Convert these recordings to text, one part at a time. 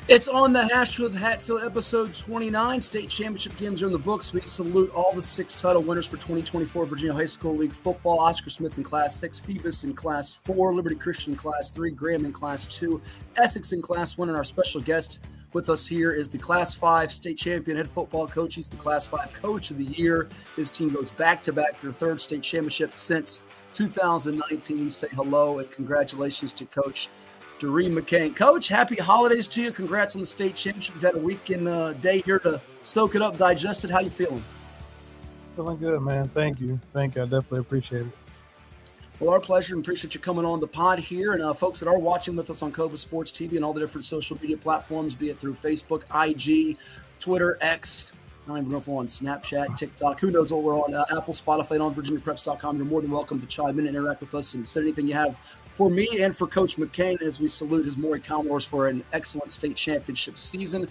It's on the Hash with Hatfield, episode 29. State championship games are in the books. We salute all the 6 title winners for 2024 Virginia High School League football. Oscar Smith in Class 6, Phoebus in Class 4, Liberty Christian in Class 3, Graham in Class 2, Essex in Class 1, and our special guest with us here is the Class 5 state champion head football coach. He's the Class 5 coach of the year. His team goes back-to-back to their third state championship since 2019. We say hello and congratulations to Coach Dyrri McCain. Coach, happy holidays to you. Congrats on the state championship. You've had a weekend day here to soak it up, digest it. How you feeling? Feeling good, man. Thank you. I definitely appreciate it. Well, our pleasure, and appreciate you coming on the pod here. And folks that are watching with us on Cova Sports TV and all the different social media platforms, be it through Facebook, IG, Twitter, X, I don't even know if we're on Snapchat, TikTok, who knows what we're on, Apple, Spotify, and on VirginiaPreps.com. You're more than welcome to chime in and interact with us and send anything you have for me and for Coach McCain as we salute his Maury Commodores for an excellent state championship season.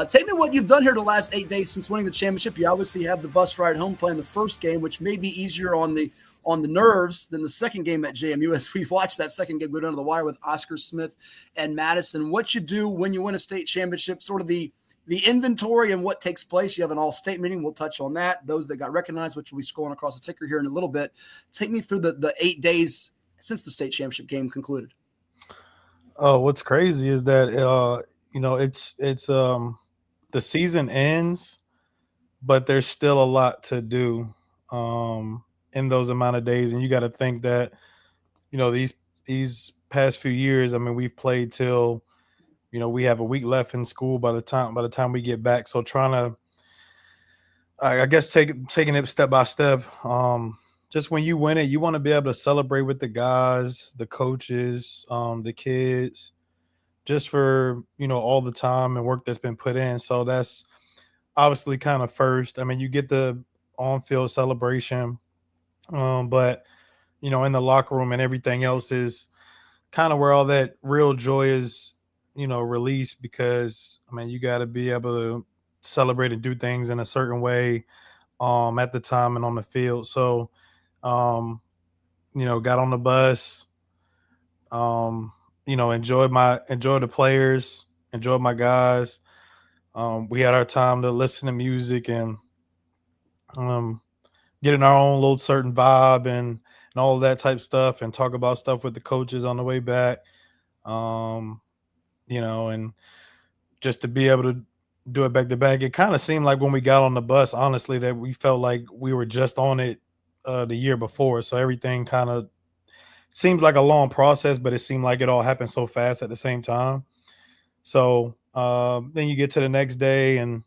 Take me what you've done here the last 8 days since winning the championship. You obviously have the bus ride home playing the first game, which may be easier on the nerves than the second game at JMU as we watched that second game go down to the wire with Oscar Smith and Madison. What you do when you win a state championship, sort of the inventory and what takes place. You have an all-state meeting. We'll touch on that. Those that got recognized, which will be scrolling across the ticker here in a little bit. Take me through the 8 days since the state championship game concluded. Oh, what's crazy is that it's the season ends, but there's still a lot to do in those amount of days, and you got to think that these past few years. I mean, we've played till we have a week left in school by the time we get back. So trying to, I guess, taking it step by step. Just when you win it, you want to be able to celebrate with the guys, the coaches, the kids, just for, all the time and work that's been put in. So that's obviously kind of first. I mean, you get the on-field celebration, but, in the locker room and everything else is kind of where all that real joy is, released, because, I mean, you got to be able to celebrate and do things in a certain way at the time and on the field. So, got on the bus, enjoyed the players, enjoyed my guys. We had our time to listen to music and get in our own little certain vibe and all of that type of stuff, and talk about stuff with the coaches on the way back. And just to be able to do it back to back, it kind of seemed like when we got on the bus, honestly, that we felt like we were just on it the year before. So everything kind of seems like a long process, but it seemed like it all happened so fast at the same time. So then you get to the next day and,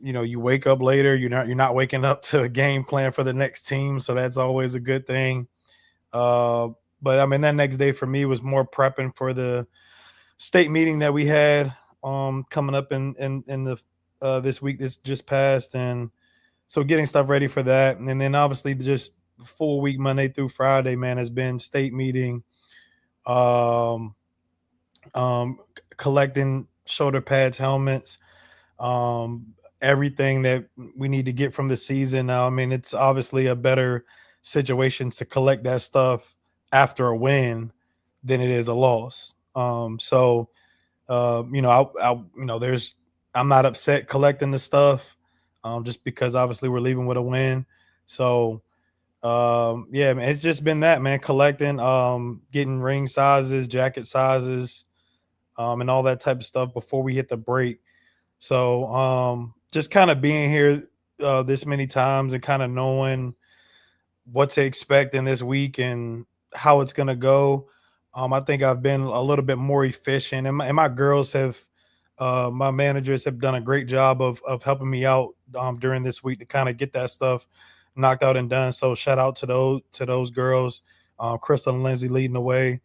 you wake up later, you're not waking up to a game plan for the next team. So that's always a good thing. But I mean, that next day for me was more prepping for the state meeting that we had coming up in the this week that's just passed. And so getting stuff ready for that. And then obviously just full week, Monday through Friday, man, has been state meeting, collecting shoulder pads, helmets, everything that we need to get from the season. Now, I mean, it's obviously a better situation to collect that stuff after a win than it is a loss. I'm not upset collecting the stuff, just because obviously we're leaving with a win. So, man, it's just been that, man, collecting, getting ring sizes, jacket sizes, and all that type of stuff before we hit the break. So, just kind of being here this many times and kind of knowing what to expect in this week and how it's going to go. I think I've been a little bit more efficient, and my girls have, my managers have done a great job of helping me out during this week to kind of get that stuff knocked out and done. So shout out to those girls, Crystal and Lindsay leading the way.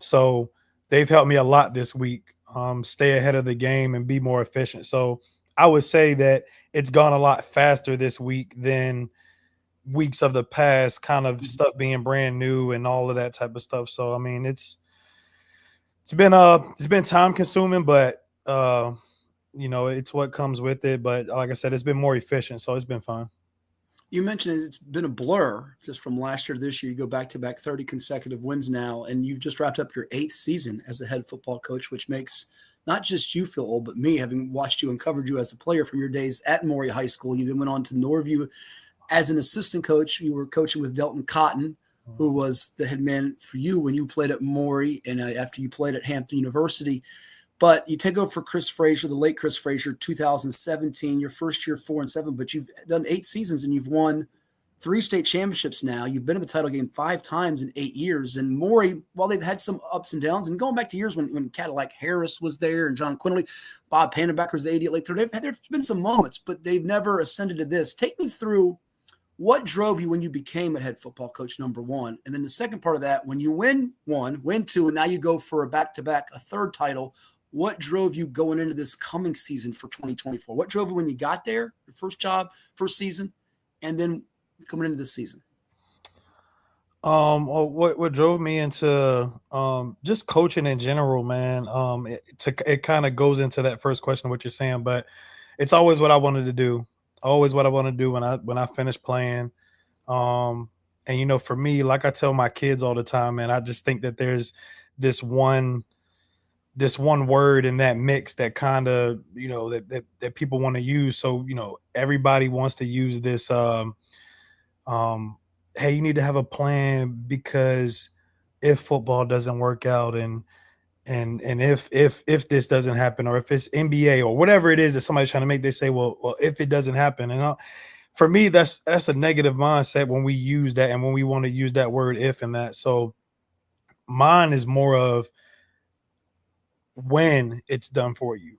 So they've helped me a lot this week, stay ahead of the game and be more efficient. So I would say that it's gone a lot faster this week than weeks of the past, kind of stuff being brand new and all of that type of stuff. So I mean, it's been time consuming, but it's what comes with it. But like I said, it's been more efficient, so it's been fun. You mentioned it's been a blur just from last year to this year. You go back-to-back 30 consecutive wins now, and you've just wrapped up your 8th season as a head football coach, which makes not just you feel old, but me, having watched you and covered you as a player from your days at Maury High School. You then went on to Norview as an assistant coach. You were coaching with Delton Cotton, who was the head man for you when you played at Maury and after you played at Hampton University. But you take over for Chris Frazier, the late Chris Frazier, 2017, your first year 4-7, but you've done 8 seasons and you've won 3 state championships now. You've been in the title game 5 times in 8 years. And Maury, while they've had some ups and downs, and going back to years when Cadillac Harris was there and John Quinley, Bob Panenbacker was the AD at Lake Thurn, there's been some moments, but they've never ascended to this. Take me through what drove you when you became a head football coach, number one. And then the second part of that, when you win 1, win 2, and now you go for a back-to-back, a third title, what drove you going into this coming season for 2024? What drove you when you got there, your first job, first season, and then coming into this season? What drove me into just coaching in general, man. It kind of goes into that first question, what you're saying, but it's always what I wanted to do. Always what I want to do when I finish playing. And for me, like I tell my kids all the time, man, I just think that there's this one word in that mix that kind of, that people want to use. So, everybody wants to use this, hey, you need to have a plan because if football doesn't work out and if this doesn't happen, or if it's NBA or whatever it is that somebody's trying to make, they say, well, if it doesn't happen. And for me, that's a negative mindset when we use that and when we want to use that word if and that. So mine is more of when it's done for you,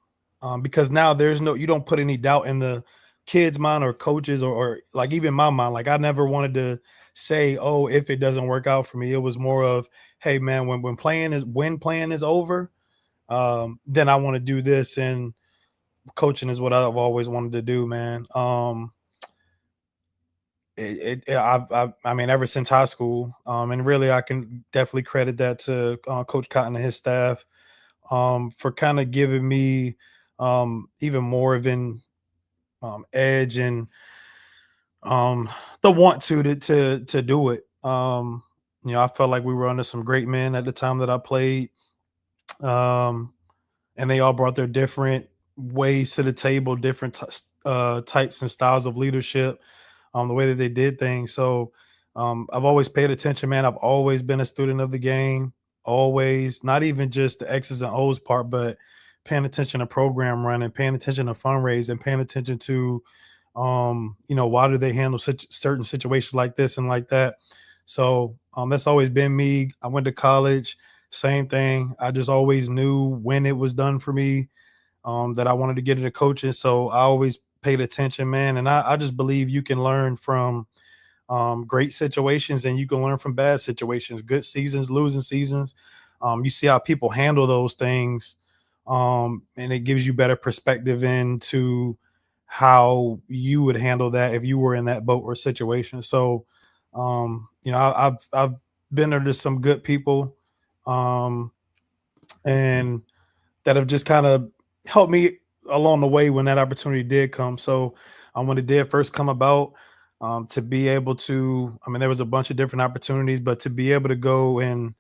because now you don't put any doubt in the kids' mind or coaches or like even my mind. Like I never wanted to say, oh, if it doesn't work out for me. It was more of, hey man, when playing is over, then I want to do this, and coaching is what I've always wanted to do, man. I mean, ever since high school, and really I can definitely credit that to Coach Cotton and his staff, for kind of giving me even more of an edge and the want to do it. I felt like we were under some great men at the time that I played, and they all brought their different ways to the table, different types and styles of leadership, the way that they did things. So I've always paid attention, man. I've always been a student of the game. Always, not even just the X's and O's part, but paying attention to program running, paying attention to fundraising, paying attention to, why do they handle certain situations like this and like that. So that's always been me. I went to college, same thing. I just always knew when it was done for me, that I wanted to get into coaching. So I always paid attention, man. And I just believe you can learn from great situations and you can learn from bad situations, good seasons, losing seasons. You see how people handle those things, and it gives you better perspective into how you would handle that if you were in that boat or situation. So, I've been under some good people, and that have just kind of helped me along the way when that opportunity did come. So, when it did first come about, to be able to, there was a bunch of different opportunities, but to be able to go and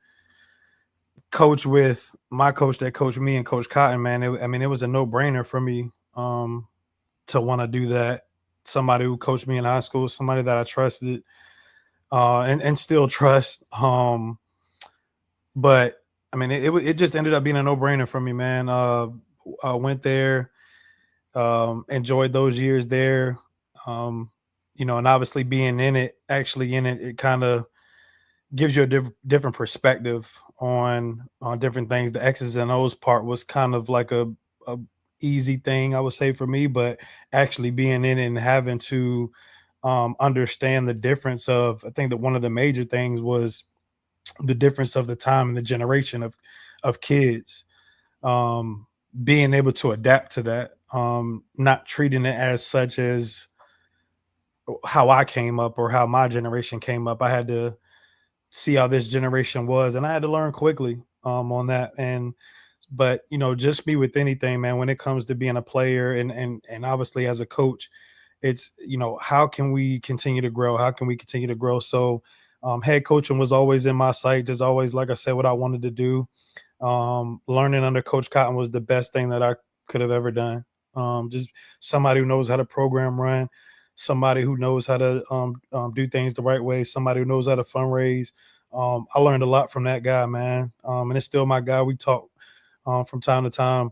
coach with my coach that coached me and Coach Cotton, man, it was a no-brainer for me to want to do that. Somebody who coached me in high school, somebody that I trusted and still trust. But it just ended up being a no-brainer for me, man. I went there, enjoyed those years there. And obviously being actually in it, it kind of gives you a different perspective on different things. The X's and O's part was kind of like a easy thing, I would say, for me, but actually being in it and having to understand the difference of, I think that one of the major things was the difference of the time and the generation of kids, being able to adapt to that, not treating it as such as how I came up or how my generation came up. I had to see how this generation was, and I had to learn quickly on that. But just be with anything, man, when it comes to being a player and obviously as a coach, it's, how can we continue to grow? How can we continue to grow? So head coaching was always in my sights. It's always, like I said, what I wanted to do. Learning under Coach Cotton was the best thing that I could have ever done. Just somebody who knows how to program run, somebody who knows how to do things the right way, somebody who knows how to fundraise. I learned a lot from that guy, man. And it's still my guy. We talk from time to time,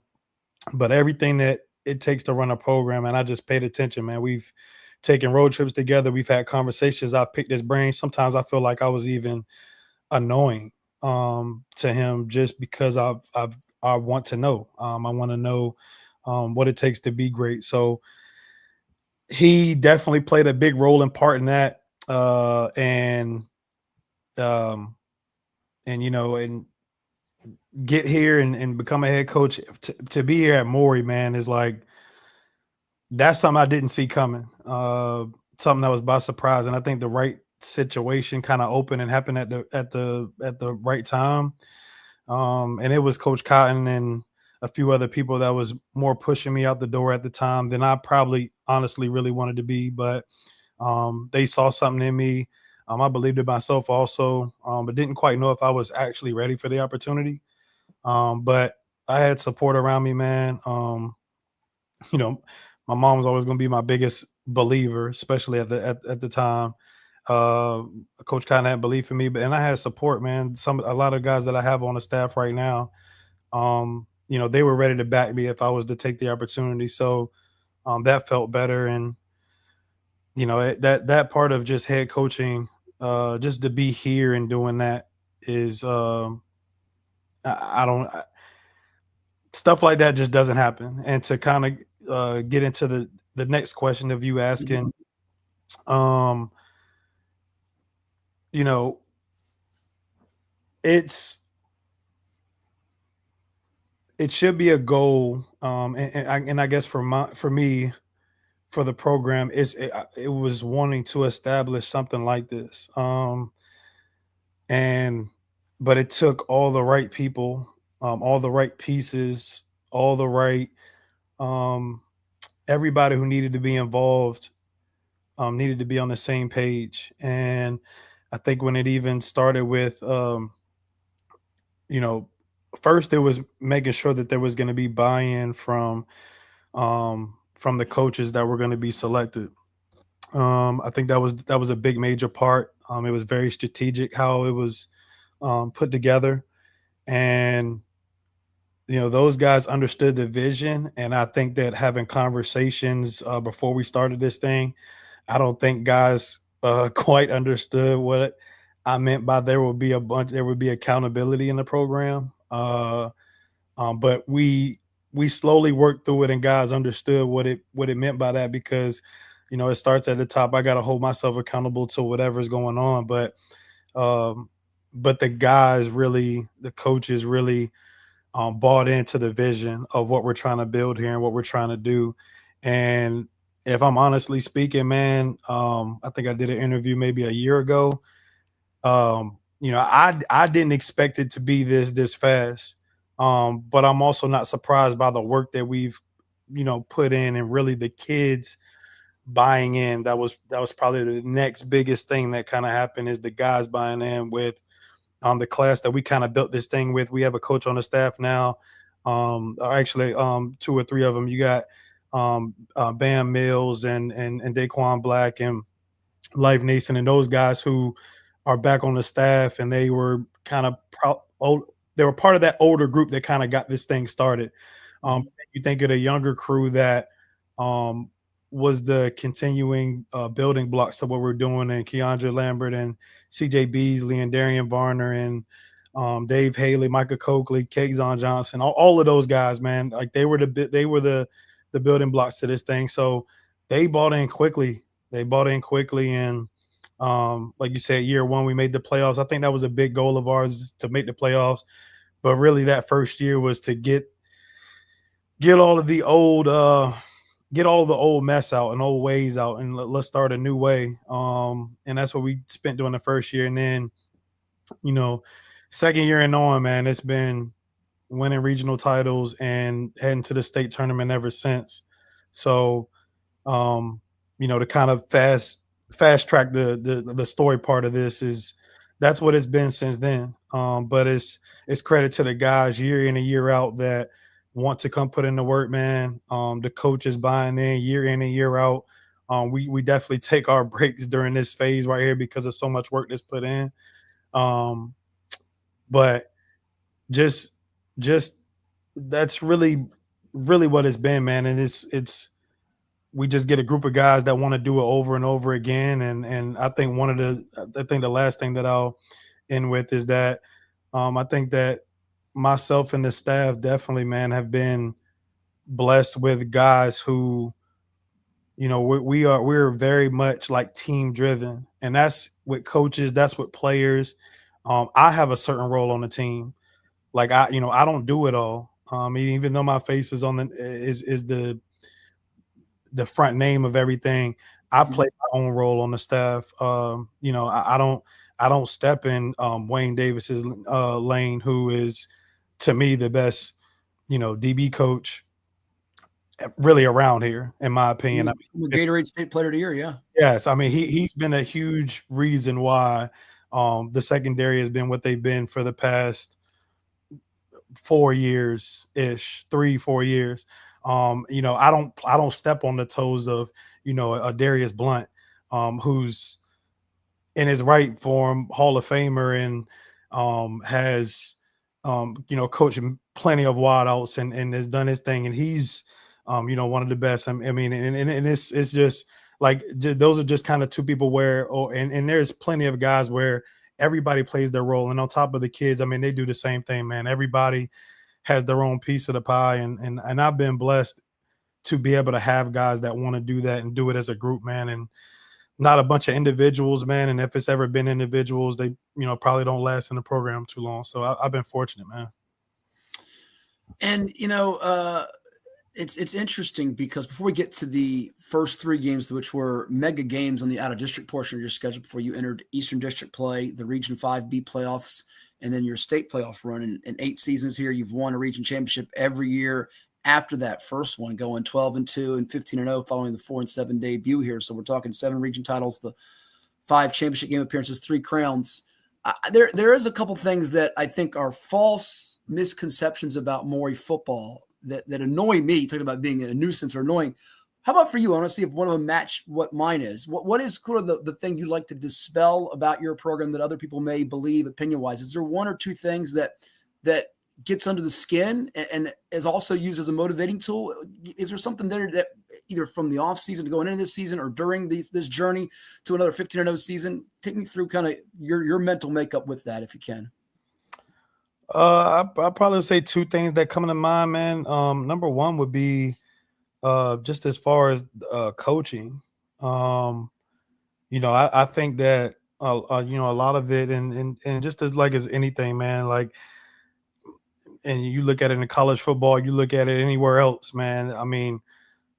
but everything that it takes to run a program, and I just paid attention, man. We've taken road trips together. We've had conversations. I've picked his brain. Sometimes I feel like I was even annoying to him just because I want to know. I want to know what it takes to be great. So he definitely played a big role in part in that. Um, and get here and become a head coach to be here at Maury, man, is like, that's something I didn't see coming. Something that was by surprise. And I think the right situation kind of opened and happened at the right time. And it was Coach Cotton and a few other people that was more pushing me out the door at the time than I probably honestly really wanted to be. But they saw something in me. I believed in myself also, but didn't quite know if I was actually ready for the opportunity. But I had support around me, man. My mom was always going to be my biggest believer, especially at the time. Coach Cotton had belief in me, and I had support, man. A lot of guys that I have on the staff right now, they were ready to back me if I was to take the opportunity. So that felt better, and that part of just head coaching, just to be here and doing that is stuff like that just doesn't happen. And to kind of get into the next question of you asking, it should be a goal. And I guess for me, for the program, it was wanting to establish something like this. But it took all the right people, all the right pieces, all the right, everybody who needed to be involved, needed to be on the same page. And I think when it even started with, first it was making sure that there was going to be buy-in from the coaches that were going to be selected. I think that was a big major part. It was very strategic how it was put together, and those guys understood the vision. And I think that having conversations before we started this thing, I don't think guys quite understood what I meant by there would be accountability in the program. But we slowly worked through it, and guys understood what it meant by that, because it starts at the top. I got to hold myself accountable to whatever's going on, but the guys really, the coaches really bought into the vision of what we're trying to build here and what we're trying to do. And if I'm honestly speaking, man, I think I did an interview maybe a year ago. I didn't expect it to be this fast. But I'm also not surprised by the work that we've, put in, and really the kids buying in. That was probably the next biggest thing that kind of happened, is the guys buying in with the class that we kind of built this thing with. We have a coach on the staff now. Actually, 2 or 3 of them. You got Bam Mills and Daquan Black and Life Nason, and those guys who are back on the staff, and they were kind of they were part of that older group that kind of got this thing started. You think of the younger crew that was the continuing building blocks to what we're doing, and Keandre Lambert and CJ Beasley and Darian Varner and Dave Haley, Micah Coakley, Kegzon Johnson, all of those guys, man. Like they were the building blocks to this thing. So they bought in quickly. And like you said, year one, we made the playoffs. I think that was a big goal of ours, to make the playoffs. But really that first year was to get all of the old mess out and old ways out, and let's start a new way. And that's what we spent doing the first year. And then, second year and on, man, it's been winning regional titles and heading to the state tournament ever since. So, to kind of fast track the story part of this is, that's what it's been since then. But it's credit to the guys year in and year out that want to come put in the work, man. The coaches buying in year in and year out. We definitely take our breaks during this phase right here because of so much work that's put in. Um, but just just that's really what it's been, man. And it's we just get a group of guys that want to do it over and over again. And I think the last thing that I'll end with is that I think that myself and the staff definitely, man, have been blessed with guys who, we're very much like team driven, and that's with coaches, that's with players. I have a certain role on the team. Like I don't do it all. Even though my face is on is the front name of everything, I play my own role on the staff. I don't step in Wayne Davis's lane, who is to me the best, DB coach really around here, in my opinion. The Gatorade State Player of the Year, yeah. Yes, I mean he's been a huge reason why the secondary has been what they've been for the past 4 years ish, 3-4 years. I don't step on the toes of a Darius Blunt, who's in his right form, Hall of Famer, and has coached plenty of wideouts and has done his thing, and he's one of the best. I mean, and it's just like those are just kind of two people where and there's plenty of guys where everybody plays their role, and on top of the kids, I mean, they do the same thing, man. Everybody has their own piece of the pie, and I've been blessed to be able to have guys that want to do that and do it as a group, man, and not a bunch of individuals, man. And if it's ever been individuals, they probably don't last in the program too long. So I've been fortunate, man. And it's interesting because before we get to the first 3 games, which were mega games on the out of district portion of your schedule before you entered Eastern District play, the Region 5B playoffs, and then your state playoff run in 8 seasons here, you've won a region championship every year after that first one, going 12-2 and 15-0 following the 4-7 debut here. So we're talking 7 region titles, the 5 championship game appearances, 3 crowns. There is a couple things that I think are false misconceptions about Maury football that annoy me, talking about being a nuisance or annoying. How about for you? I want to see if one of them match what mine is. What is sort of the thing you'd like to dispel about your program that other people may believe opinion-wise? Is there 1 or 2 things that gets under the skin and is also used as a motivating tool? Is there something there that either from the off season to going into this season or during this journey to another 15-0 season? Take me through kind of your mental makeup with that, if you can. I'll probably say 2 things that come to mind, man. Number 1 would be just as far as coaching. I think that a lot of it and just as anything, man, like, and you look at it in college football, you look at it anywhere else, man. I mean,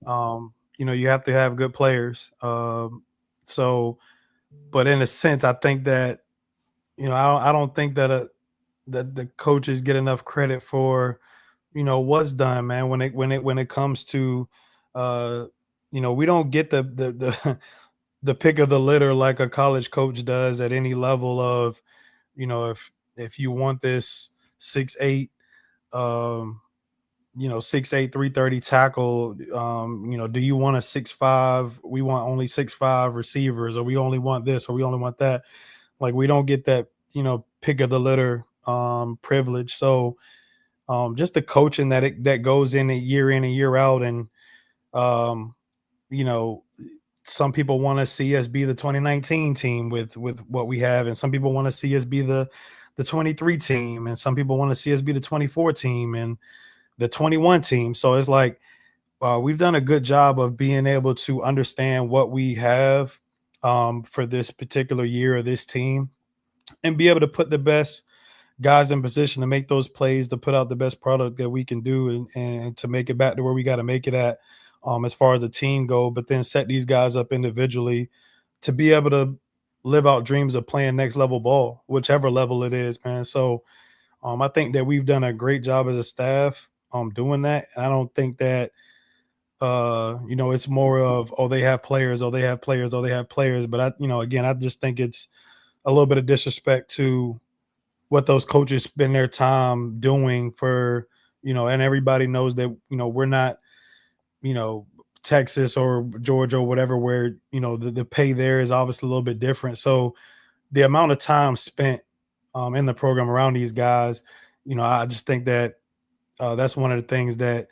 you have to have good players. But in a sense, I think that, I don't think that that the coaches get enough credit for, what's done, man. When it comes to, we don't get the the pick of the litter like a college coach does at any level of, if you want this 6'8", 6'8", 330 tackle, do you want a 6'5"? We want only 6'5" receivers, or we only want this, or we only want that. Like, we don't get that, pick of the litter privilege. So just the coaching that goes in year and year out. And, some people want to see us be the 2019 team with what we have. And some people want to see us be the 23 team. And some people want to see us be the 24 team and the 21 team. So it's like, we've done a good job of being able to understand what we have for this particular year or this team, and be able to put the best guys in position to make those plays, to put out the best product that we can do, and to make it back to where we got to make it at as far as the team go, but then set these guys up individually to be able to live out dreams of playing next level ball, whichever level it is, man. So I think that we've done a great job as a staff doing that. And I don't think that, it's more of, they have players, they have players. But I just think it's a little bit of disrespect to what those coaches spend their time doing for, and everybody knows that, we're not, Texas or Georgia or whatever, where, the pay there is obviously a little bit different. So the amount of time spent in the program around these guys, I just think that that's one of the things that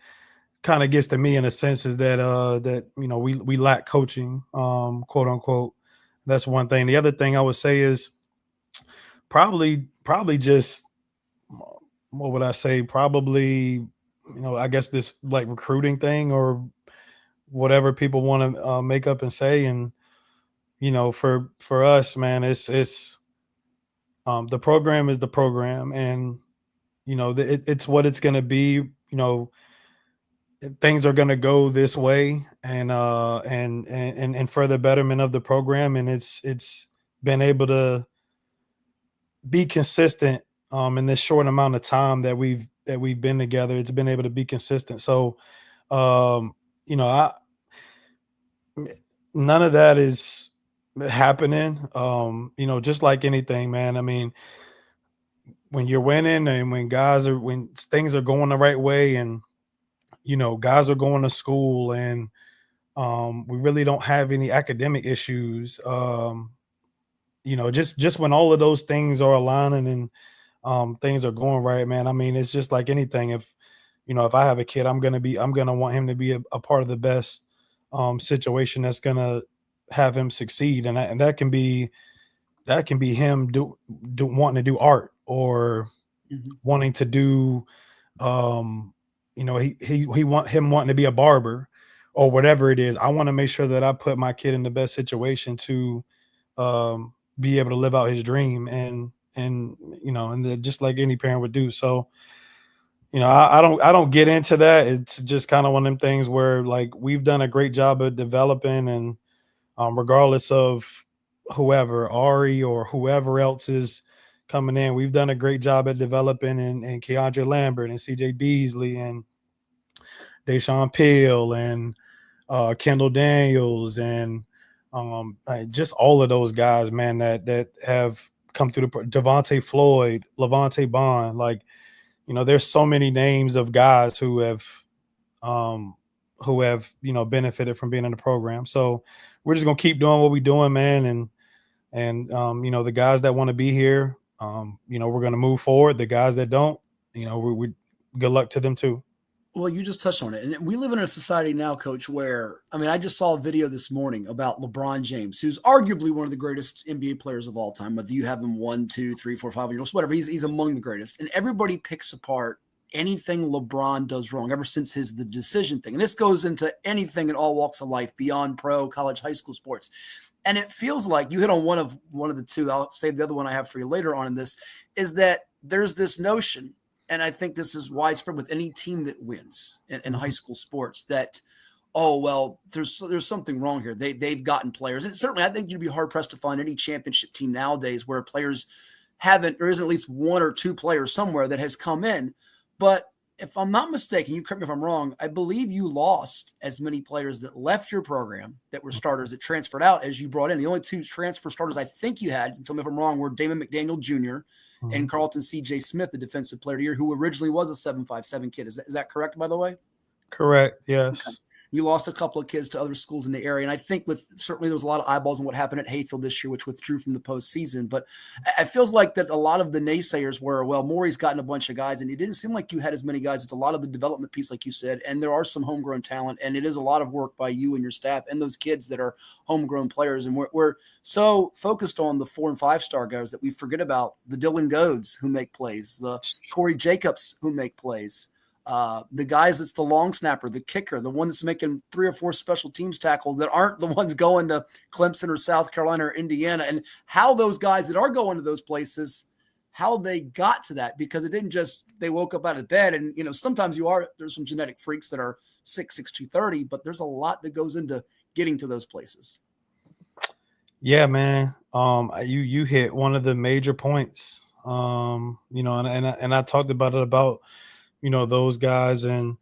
kind of gets to me in a sense, is that we lack coaching, quote unquote. That's one thing. The other thing I would say is probably just, what would I say? Probably, I guess this like recruiting thing or whatever people want to make up and say. And, for us, man, it's the program is the program, and, it's what it's going to be. Things are going to go this way, and for the betterment of the program. And it's been able to be consistent in this short amount of time that we've been together. It's been able to be consistent. So, I none of that is happening. Just like anything, man. I mean, when you're winning and when things are going the right way, and, guys are going to school, and we really don't have any academic issues. Just when all of those things are aligning and things are going right, man. I mean, it's just like anything. If I have a kid, I'm gonna want him to be a part of the best situation that's gonna have him succeed, and that can be him wanting to do art, or wanting to do, wanting to be a barber, or whatever it is. I want to make sure that I put my kid in the best situation to be able to live out his dream, and just like any parent would do. So, I don't get into that. It's just kind of one of them things where, like, we've done a great job of developing, and regardless of whoever, Ari or whoever else is coming in, we've done a great job at developing, and Keandre Lambert and CJ Beasley and Deshaun Peel and Kendall Daniels, and just all of those guys, man, that have come through Devontae Floyd, Levante Bond. Like, there's so many names of guys who have benefited from being in the program. So we're just going to keep doing what we're doing, man. And the guys that want to be here, we're going to move forward. The guys that don't, we good luck to them too. Well, you just touched on it. And we live in a society now, Coach, where, I just saw a video this morning about LeBron James, who's arguably one of the greatest NBA players of all time. Whether you have him 1, 2, 3, 4, 5, whatever, he's among the greatest. And everybody picks apart anything LeBron does wrong ever since the decision thing. And this goes into anything in all walks of life, beyond pro, college, high school sports. And it feels like you hit on one of the two. I'll save the other one I have for you later on in this, is that there's this notion, and I think this is widespread with any team that wins in high school sports, that, oh, well, there's something wrong here. They've gotten players. And certainly I think you'd be hard-pressed to find any championship team nowadays where players there isn't at least one or two players somewhere that has come in. But if I'm not mistaken, you correct me if I'm wrong, I believe you lost as many players that left your program that were starters that transferred out as you brought in. The only two transfer starters I think you had, tell me if I'm wrong, were Damon McDaniel Jr. And Carlton C.J. Smith, the defensive player of the year, who originally was a 7.57 kid. Is that correct, by the way? Correct, yes. Okay. You lost a couple of kids to other schools in the area. And I think certainly there was a lot of eyeballs on what happened at Hatfield this year, which withdrew from the postseason. But it feels like that a lot of the naysayers were, well, Maury's gotten a bunch of guys, and it didn't seem like you had as many guys. It's a lot of the development piece, like you said, and there are some homegrown talent, and it is a lot of work by you and your staff and those kids that are homegrown players. And we're so focused on the 4- and 5-star guys that we forget about the Dylan Goads who make plays, the Corey Jacobs who make plays. The guys that's the long snapper, the kicker, the one that's making 3 or 4 special teams tackle that aren't the ones going to Clemson or South Carolina or Indiana, and how those guys that are going to those places, how they got to that, because it didn't just, they woke up out of bed and, sometimes there's some genetic freaks that are 6'6", 230, but there's a lot that goes into getting to those places. Yeah, man. You hit one of the major points, and I talked about it, those guys, and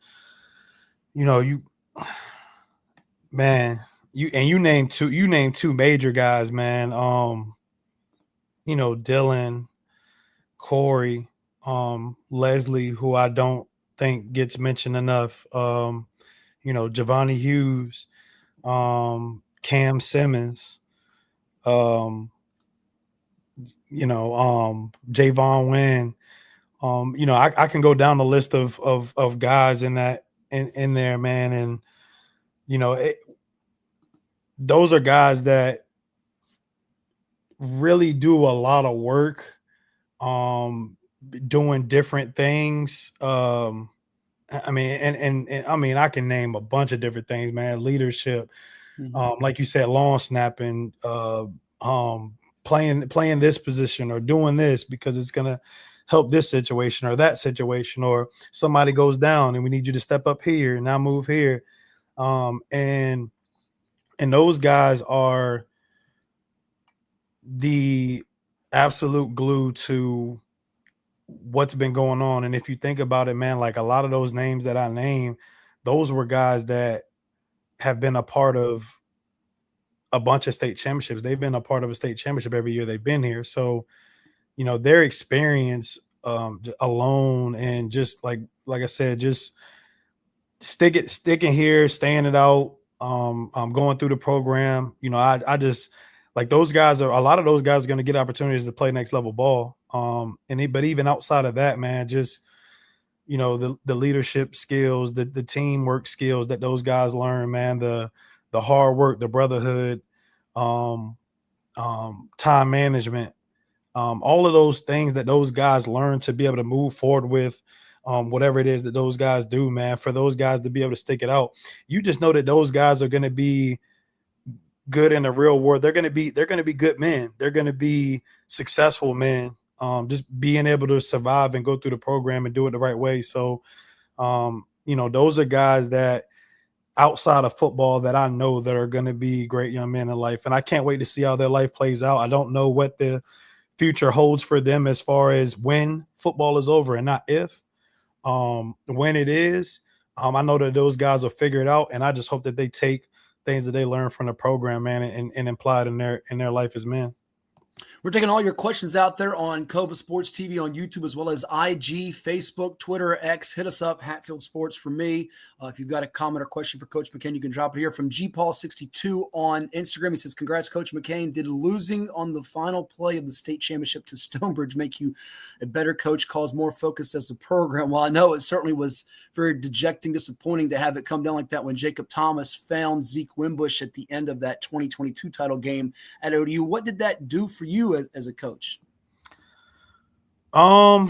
you named two major guys, man. Dylan, Corey, Leslie, who I don't think gets mentioned enough. Giovanni Hughes, Cam Simmons, um, Javon Wynn. I can go down the list of guys in that in there, man, and those are guys that really do a lot of work, doing different things. I mean, and I mean, I can name a bunch of different things, man. Leadership, like you said, long snapping, playing this position or doing this because it's gonna help this situation or that situation, or somebody goes down and we need you to step up here and now move here. And those guys are the absolute glue to what's been going on. And if you think about it, man, like a lot of those names that I named, those were guys that have been a part of a bunch of state championships. They've been a part of a state championship every year they've been here. So, their experience alone, and just like I said, just sticking here, staying it out, going through the program. I just like those guys a lot of those guys are going to get opportunities to play next level ball. But even outside of that, man, just the leadership skills, the teamwork skills that those guys learn, man, the hard work, the brotherhood, time management, all of those things that those guys learn to be able to move forward with, whatever it is that those guys do, man, for those guys to be able to stick it out. You just know that those guys are going to be good in the real world. They're going to be good men. They're going to be successful men. Just being able to survive and go through the program and do it the right way. So, those are guys that outside of football that I know that are going to be great young men in life. And I can't wait to see how their life plays out. I don't know what the future holds for them as far as when football is over and not if. When it is, I know that those guys will figure it out. And I just hope that they take things that they learn from the program, man, and apply it in their life as men. We're taking all your questions out there on Cova Sports TV on YouTube, as well as IG, Facebook, Twitter, X. Hit us up, Hatfield Sports for me. If you've got a comment or question for Coach McCain, you can drop it here. From GPaul62 on Instagram, he says, congrats, Coach McCain. Did losing on the final play of the state championship to Stonebridge make you a better coach, cause more focus as a program? Well, I know it certainly was very dejecting, disappointing to have it come down like that when Jacob Thomas found Zeke Wimbush at the end of that 2022 title game at ODU. What did that do for you as a coach? For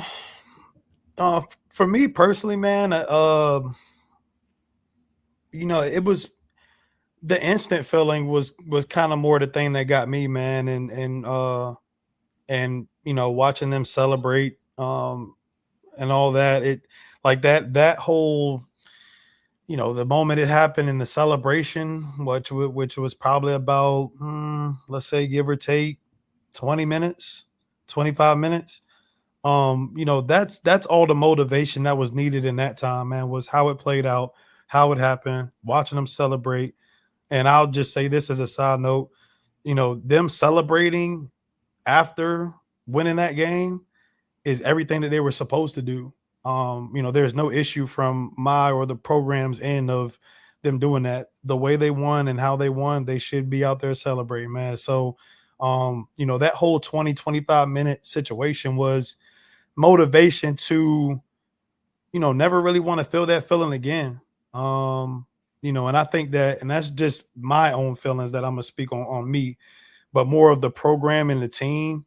me personally, man, it was the instant feeling was kind of more the thing that got me, man, and watching them celebrate and all that. It like that whole the moment it happened in the celebration, which was probably about let's say give or take 20 minutes, 25 minutes. That's all the motivation that was needed in that time, man, was how it played out, how it happened, watching them celebrate. And I'll just say this as a side note, them celebrating after winning that game is everything that they were supposed to do. There's no issue from my or the program's end of them doing that. The way they won and how they won, they should be out there celebrating, man. So, that whole 20-25 minute situation was motivation to, never really want to feel that feeling again. And I think that, and that's just my own feelings that I'm going to speak on me, but more of the program and the team.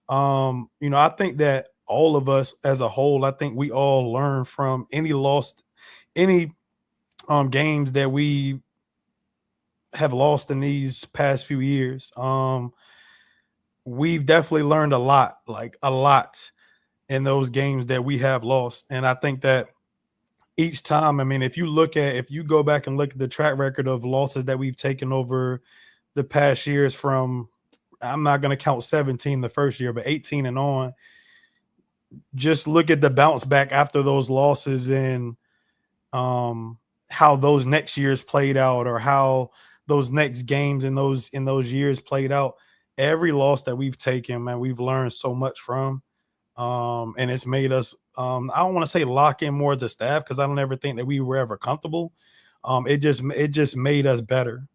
I think that all of us as a whole, I think we all learn from any games that we have lost in these past few years. We've definitely learned a lot in those games that we have lost. And I think that each time, I mean, if you go back and look at the track record of losses that we've taken over the past years, from, I'm not going to count 17 the first year, but 18 and on, just look at the bounce back after those losses and how those next years played out, or how those next games in those years played out. every loss that we've taken, man, we've learned so much from. And it's made us, I don't want to say lock in more as a staff, because I don't ever think that we were ever comfortable. It just made us better.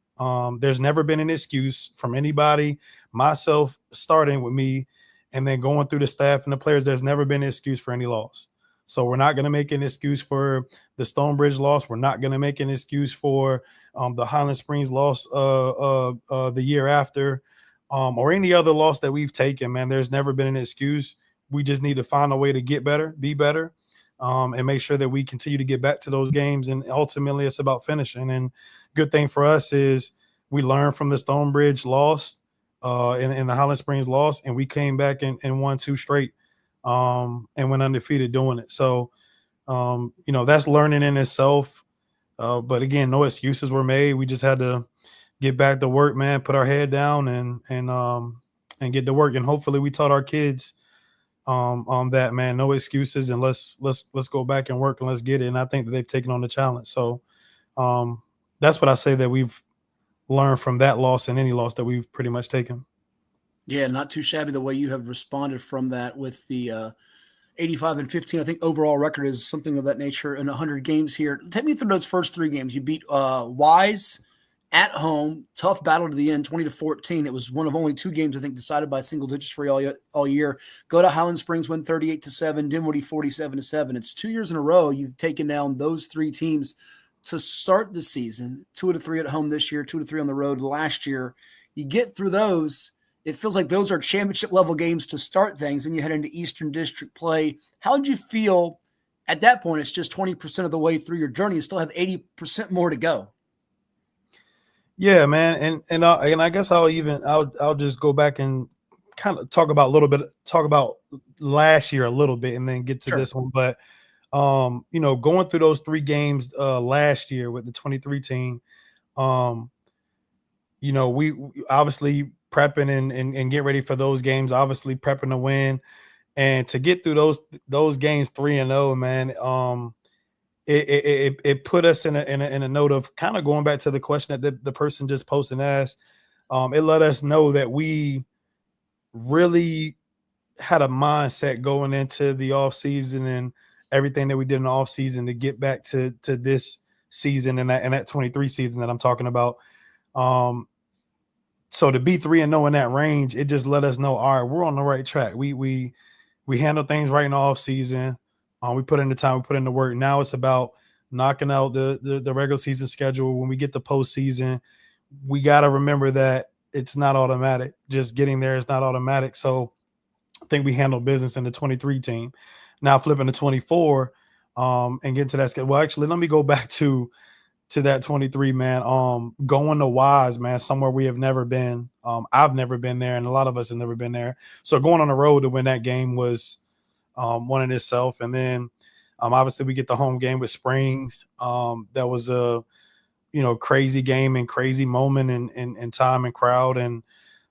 There's never been an excuse from anybody, myself starting with me, and then going through the staff and the players. There's never been an excuse for any loss. So we're not going to make an excuse for the Stonebridge loss. We're not going to make an excuse for the Highland Springs loss the year after, or any other loss that we've taken, man. There's never been an excuse. We just need to find a way to get better, be better, and make sure that we continue to get back to those games. And ultimately, it's about finishing. And good thing for us is we learned from the Stonebridge loss, in the Highland Springs loss, and we came back and won 2 straight, and went undefeated doing it. So, that's learning in itself. But again, no excuses were made. We just had to get back to work, man, put our head down and get to work. And hopefully we taught our kids on that, man. No excuses, and let's go back and work, and let's get it. And I think that they've taken on the challenge. So that's what I say that we've learned from that loss and any loss that we've pretty much taken. Yeah, not too shabby the way you have responded from that with the 85-15. I think overall record is something of that nature in 100 games here. Take me through those first 3 games. You beat Wise at home, tough battle to the end, 20-14. It was one of only 2 games, I think, decided by single digits for you all year. Go to Highland Springs, win 38-7, Dinwiddie 47-7. It's 2 years in a row you've taken down those 3 teams to start the season. 2 out of 3 at home this year, 2 out of 3 on the road last year. You get through those. It feels like those are championship level games to start things, and you head into Eastern District play. How did you feel at that point? It's just 20% of the way through your journey. You still have 80% more to go. Yeah, man, and I guess I'll just go back and kind of talk about last year a little bit, and then get to this one. But going through those 3 games last year with the 23 team, we obviously prepping and get ready for those games. Obviously prepping to win, and to get through those games 3-0, man. It put us in a note of kind of going back to the question that the person just posted and asked. It let us know that we really had a mindset going into the off season and everything that we did in the off season to get back to this season and that 23 season that I'm talking about. So to be 3-0 in that range, it just let us know, all right, we're on the right track. We handle things right in the off season. We put in the time, we put in the work. Now it's about knocking out the regular season schedule. When we get to postseason, we got to remember that it's not automatic. Just getting there is not automatic. So I think we handled business in the 23 team. Now flipping to 24 and get to that schedule. Well, actually, let me go back to that 23, man. Going to Wise, man, somewhere we have never been. I've never been there, and a lot of us have never been there. So going on the road to win that game was one in itself. And then obviously we get the home game with Springs. That was a crazy game and crazy moment and time and crowd, and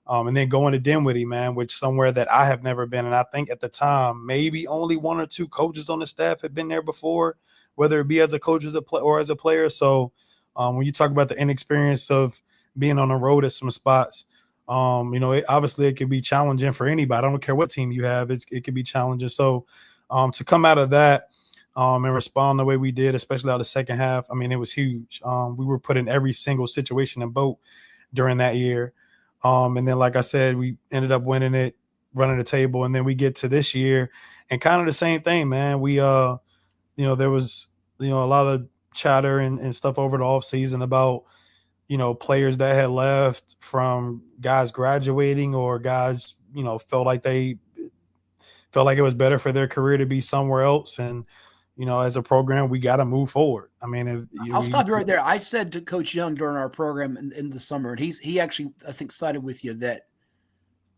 then going to Dinwiddie, man, which somewhere that I have never been. And I think at the time maybe only 1 or 2 coaches on the staff had been there before, whether it be as a coach or as a player. So when you talk about the inexperience of being on the road at some spots, obviously it could be challenging for anybody. I don't care what team you have. It could be challenging. So to come out of that and respond the way we did, especially out of the second half, I mean, it was huge. We were put in every single situation and boat during that year. And then, like I said, we ended up winning it, running the table. And then we get to this year and kind of the same thing, man. We, there was, a lot of chatter and stuff over the off season about, players that had left, from guys graduating or guys, felt like it was better for their career to be somewhere else. And, as a program, we got to move forward. I mean, I'll stop you right there. I said to Coach Young during our program in the summer, and he actually, I think, sided with you that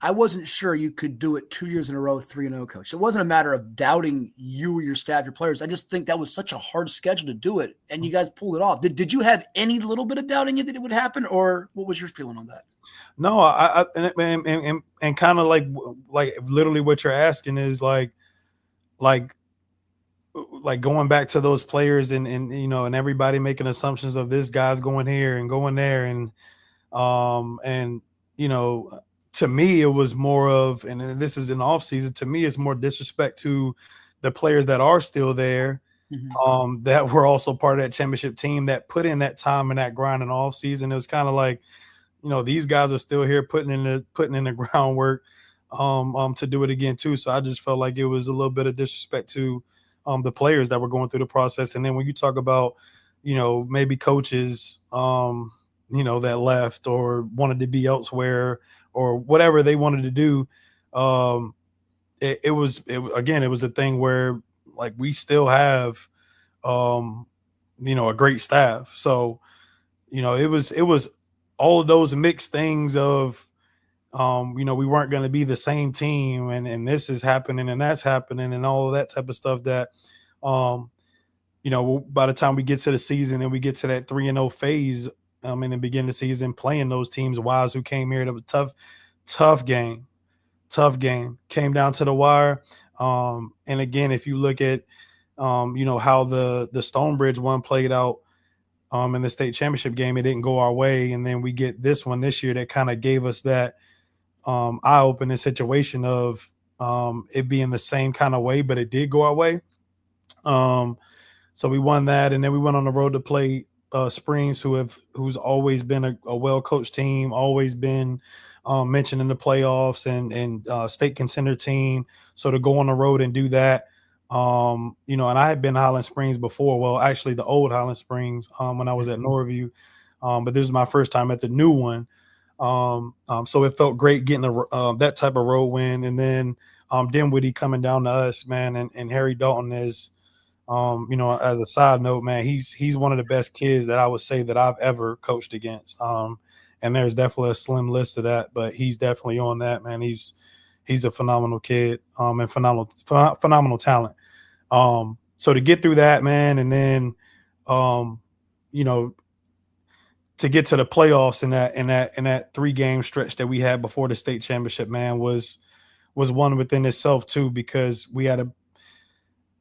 I wasn't sure you could do it 2 years in a row, 3-0, Coach. It wasn't a matter of doubting you or your staff, your players. I just think that was such a hard schedule to do it, and you guys pulled it off. Did you have any little bit of doubt in you that it would happen, or what was your feeling on that? No, and kind of like literally what you're asking is like going back to those players and and everybody making assumptions of this guy's going here and going there and to me, it was more of, and this is in the off season, to me, it's more disrespect to the players that are still there, that were also part of that championship team that put in that time and that grind in the off season. It was kind of like, these guys are still here putting in the groundwork to do it again too. So I just felt like it was a little bit of disrespect to the players that were going through the process. And then when you talk about, maybe coaches, that left or wanted to be elsewhere or whatever they wanted to do, it was a thing where, like, we still have, a great staff. So, it was all of those mixed things of, we weren't going to be the same team, and this is happening and that's happening and all of that type of stuff that, by the time we get to the season and we get to that 3-0 phase, in the beginning of the season, playing those teams, Wise, who came here, that was tough game, came down to the wire. And again, if you look at, how the Stonebridge one played out, in the state championship game, it didn't go our way. And then we get this one this year that kind of gave us that eye-opening situation of it being the same kind of way, but it did go our way. So we won that, and then we went on the road to play Springs, who's always been a well-coached team, always been mentioned in the playoffs and state contender team. So to go on the road and do that, and I had been to Highland Springs before. Well, actually the old Highland Springs when I was at Norview, but this was my first time at the new one. So it felt great getting that type of road win. And then Dinwiddie coming down to us, man, and Harry Dalton is, as a side note, man, he's one of the best kids that I would say that I've ever coached against. And there's definitely a slim list of that, but he's definitely on that, man. He's a phenomenal kid, and phenomenal talent. So to get through that, man, and then, to get to the playoffs in that 3-game stretch that we had before the state championship, man, was one within itself too, because we had a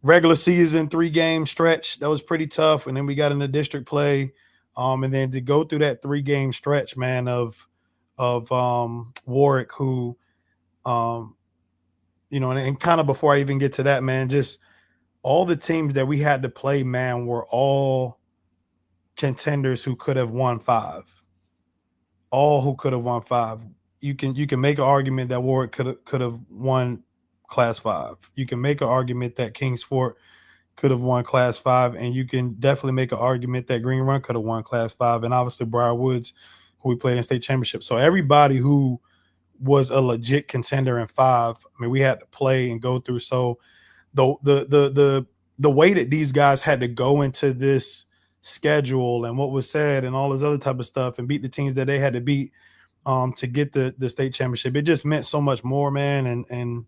regular season 3-game stretch that was pretty tough, and then we got into district play, and then to go through that 3-game stretch, man, of Warwick, who, and kind of before I even get to that, man, just all the teams that we had to play, man, were all contenders who could have won 5. All who could have won 5. You can make an argument that Warwick could have won Class 5. You can make an argument that Kings Fort could have won Class 5, and you can definitely make an argument that Green Run could have won Class 5, and obviously Briar Woods, who we played in state championship. So everybody who was a legit contender in 5, I mean, we had to play and go through. So the way that these guys had to go into this schedule and what was said and all this other type of stuff and beat the teams that they had to beat to get the state championship, it just meant so much more, man. And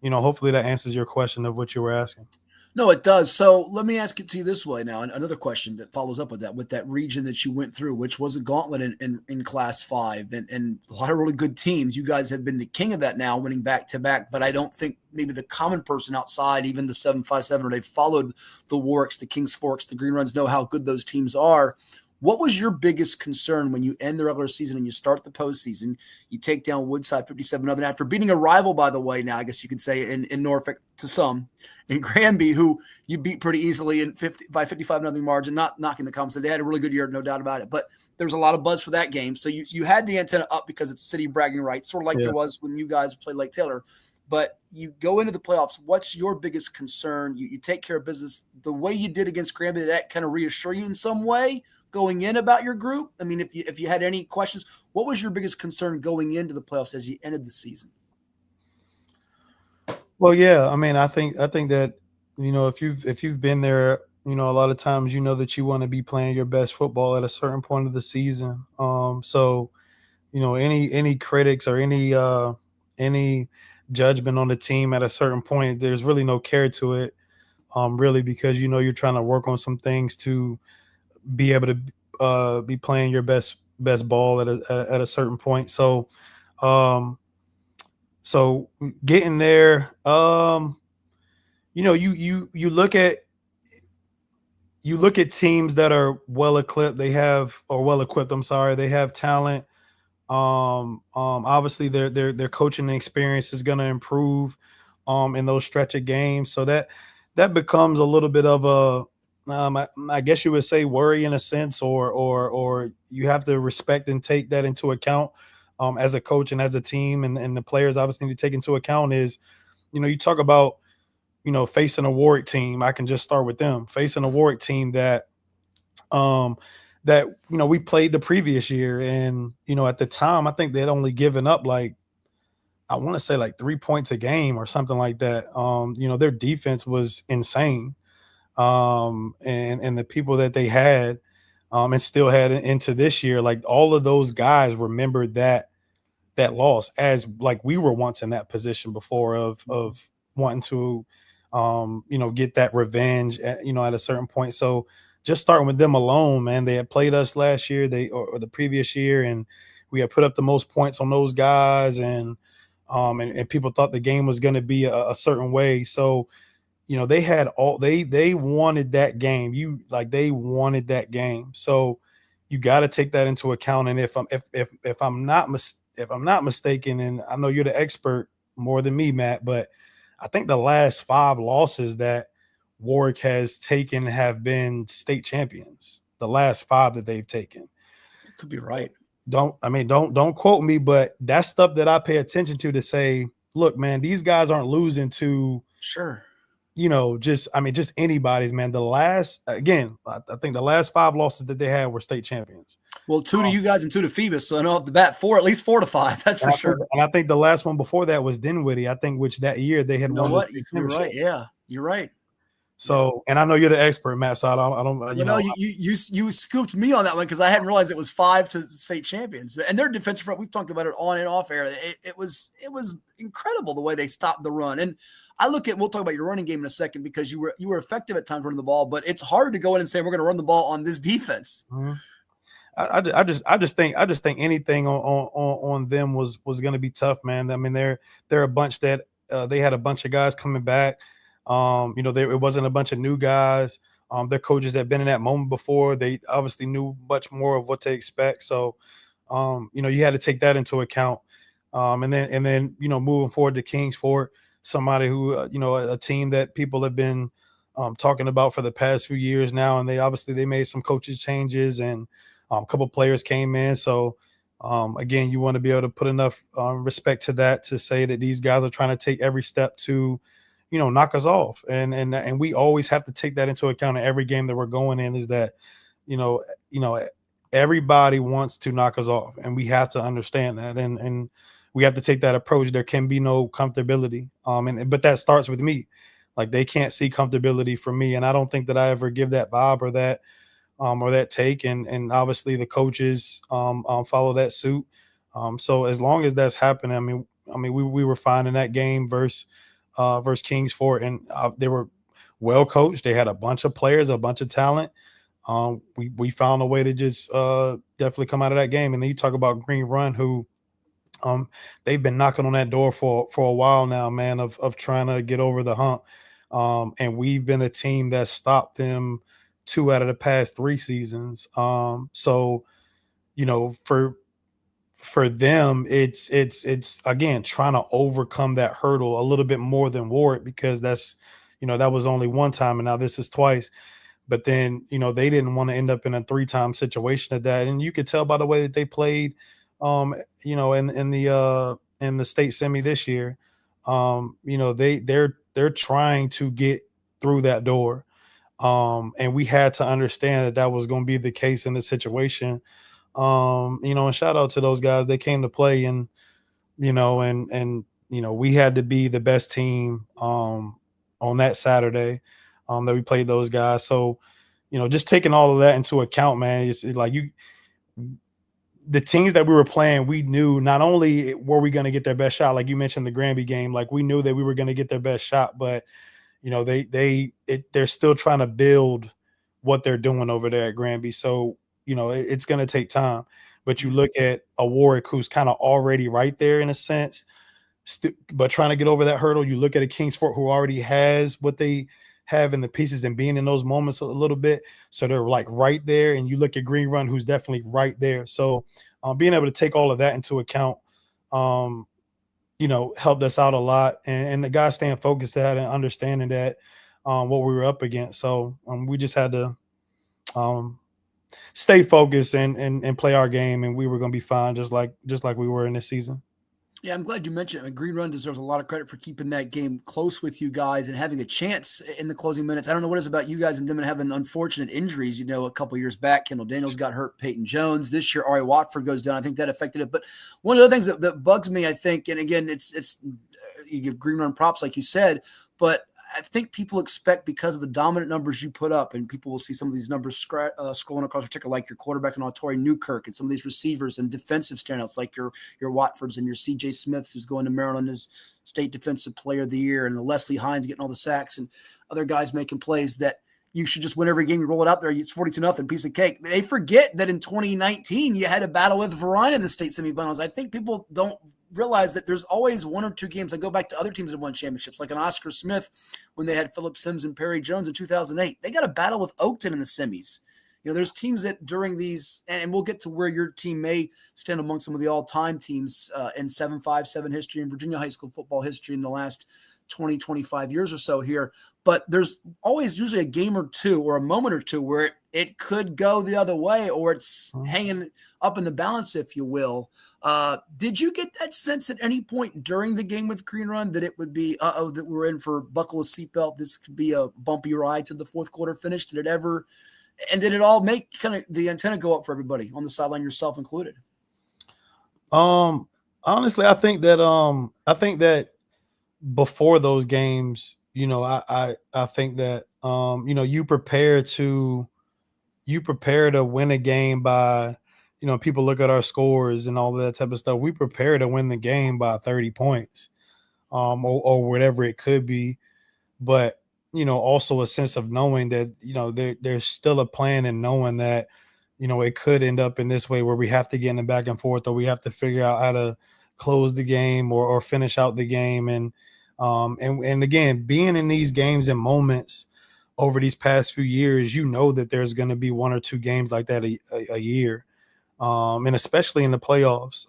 hopefully that answers your question of what you were asking. No, it does. So let me ask it to you this way now. And another question that follows up with that region that you went through, which was a gauntlet in Class 5 and a lot of really good teams. You guys have been the king of that now, winning back-to-back. But I don't think maybe the common person outside, even the 757, or they've followed the Warwicks, the Kings Forks, the Green Runs, know how good those teams are. What was your biggest concern when you end the regular season and you start the postseason? You take down Woodside 57-0 after beating a rival, by the way, now I guess you could say in Norfolk to some, in Granby, who you beat pretty easily by 55-0 margin, not knocking the comments. They had a really good year, no doubt about it. But there's a lot of buzz for that game. So you had the antenna up because it's city bragging rights, sort of like there was when you guys played Lake Taylor. But you go into the playoffs. What's your biggest concern? You take care of business the way you did against Granby. Did that kind of reassure you in some way going in about your group? I mean, if you had any questions, what was your biggest concern going into the playoffs as you ended the season? Well, yeah, I mean, I think that if you've been there, a lot of times that you want to be playing your best football at a certain point of the season. So any critics or any judgment on the team at a certain point, there's really no care to it, really, because you're trying to work on some things to be able to be playing your best ball at a certain point. So so getting there, you look at teams that are well equipped. They have talent. Obviously their coaching experience is going to improve in those stretch of games. So that becomes a little bit of a I guess you would say worry in a sense, or you have to respect and take that into account as a coach and as a team, and the players obviously need to take into account is, you talk about, facing a Warwick team. I can just start with them facing a Warwick team um, that we played the previous year, and at the time I think they'd only given up like, I want to say like 3 points a game or something like that. Their defense was insane, and the people that they had, and still had into this year, like all of those guys remembered that loss as like we were once in that position before of wanting to get that revenge at a certain point. So just starting with them alone, man, they had played us last year, or the previous year, and we had put up the most points on those guys, and people thought the game was going to be a certain way. So they had they wanted that game. They wanted that game. So you got to take that into account. And if I'm not mistaken, and I know you're the expert more than me, Matt, but I think the last 5 losses that Warwick has taken have been state champions. The last 5 that they've taken. Could be right. Don't quote me, but that's stuff that I pay attention to say, look, man, these guys aren't losing to sure. Just anybody's, man. I think the last 5 losses that they had were state champions. Well, 2 to you guys and 2 to Phoebus. So I know off the bat, at least 4 to 5. That's for sure. And I think the last one before that was Dinwiddie. I think which that year they had won. You're right. Yeah, you're right. So, and I know you're the expert, Matt. So I don't. You scooped me on that one because I hadn't realized it was 5 to state champions. And their defensive front, we've talked about it on and off air. It was incredible the way they stopped the run. And we'll talk about your running game in a second because you were effective at times running the ball, but it's hard to go in and say we're going to run the ball on this defense. Mm-hmm. I just think anything on them was going to be tough, man. I mean, they're a bunch that they had a bunch of guys coming back. It wasn't a bunch of new guys. Their coaches had been in that moment before. They obviously knew much more of what to expect. So, you had to take that into account. And then moving forward to Kingsport, somebody who, a team that people have been talking about for the past few years now. And they made some coaches changes, and a couple players came in. So, again, you want to be able to put enough respect to that to say that these guys are trying to take every step to, knock us off. And we always have to take that into account in every game that we're going in, is that, everybody wants to knock us off, and we have to understand that. And we have to take that approach. There can be no comfortability. But that starts with me. Like, they can't see comfortability from me. And I don't think that I ever give that vibe or that take. And obviously the coaches follow that suit. So as long as that's happening, we were fine in that game versus Kingsport, and they were well coached. They had a bunch of players, a bunch of talent. We found a way to just definitely come out of that game. And then you talk about Green Run, who they've been knocking on that door for a while now, man, of trying to get over the hump. And we've been a team that stopped them 2 out of the past 3 seasons. So, for them, it's again trying to overcome that hurdle a little bit more than Warwick, because that's, that was only 1 time, and now this is twice. But then, they didn't want to end up in a 3-time situation at that. And you could tell by the way that they played, in the state semi this year. They're trying to get through that door. And we had to understand that was going to be the case in this situation. And shout out to those guys. They came to play, and we had to be the best team on that Saturday that we played those guys. So, just taking all of that into account, man, it's like the teams that we were playing, we knew not only were we going to get their best shot, like you mentioned the Granby game, like we knew that we were going to get their best shot, but they're still trying to build what they're doing over there at Granby. So, it's going to take time. But you look at a Warwick who's kind of already right there in a sense, but trying to get over that hurdle. You look at a Kingsport who already has what they having the pieces and being in those moments a little bit. So they're like right there. And you look at Green Run, who's definitely right there. So being able to take all of that into account, helped us out a lot. And the guys staying focused to that and understanding that what we were up against. So we just had to stay focused and play our game, and we were going to be fine, just like we were in this season. Yeah, I'm glad you mentioned it. Green Run deserves a lot of credit for keeping that game close with you guys and having a chance in the closing minutes. I don't know what it is about you guys and them and having unfortunate injuries. A couple years back, Kendall Daniels got hurt, Peyton Jones. This year, Ari Watford goes down. I think that affected it. But one of the things that bugs me, I think, and again, it's you give Green Run props, like you said, but I think people expect, because of the dominant numbers you put up, and people will see some of these numbers scrolling across your ticker, like your quarterback and Autori Newkirk, and some of these receivers and defensive standouts like your Watfords and your C.J. Smiths, who's going to Maryland as State Defensive Player of the Year, and the Leslie Hines getting all the sacks, and other guys making plays, that you should just win every game. You roll it out there, it's 42-0, piece of cake. They forget that in 2019 you had a battle with Verona in the state semifinals. I think people don't realize that there's always one or two games. I go back to other teams that have won championships, like an Oscar Smith when they had Philip Sims and Perry Jones in 2008. They got a battle with Oakton in the semis. There's teams that during these, and we'll get to where your team may stand among some of the all-time teams in 7-5-7 history and Virginia high school football history in the last 20, 25 years or so here. But there's always usually a game or two or a moment or two where it could go the other way, or it's hanging up in the balance, if you will. Did you get that sense at any point during the game with Green Run that it would be, that we're in for buckle a seatbelt, this could be a bumpy ride to the fourth quarter finish? Did it all make kind of the antenna go up for everybody on the sideline, yourself included? Honestly, I think that before those games, I think that you prepare to win a game by, people look at our scores and all that type of stuff. We prepare to win the game by 30 points, or whatever it could be. But, also a sense of knowing that, there's still a plan, and knowing that, it could end up in this way where we have to get in the back and forth, or we have to figure out how to close the game or finish out the game. And again, being in these games and moments over these past few years, that there's going to be one or two games like that a year, and especially in the playoffs.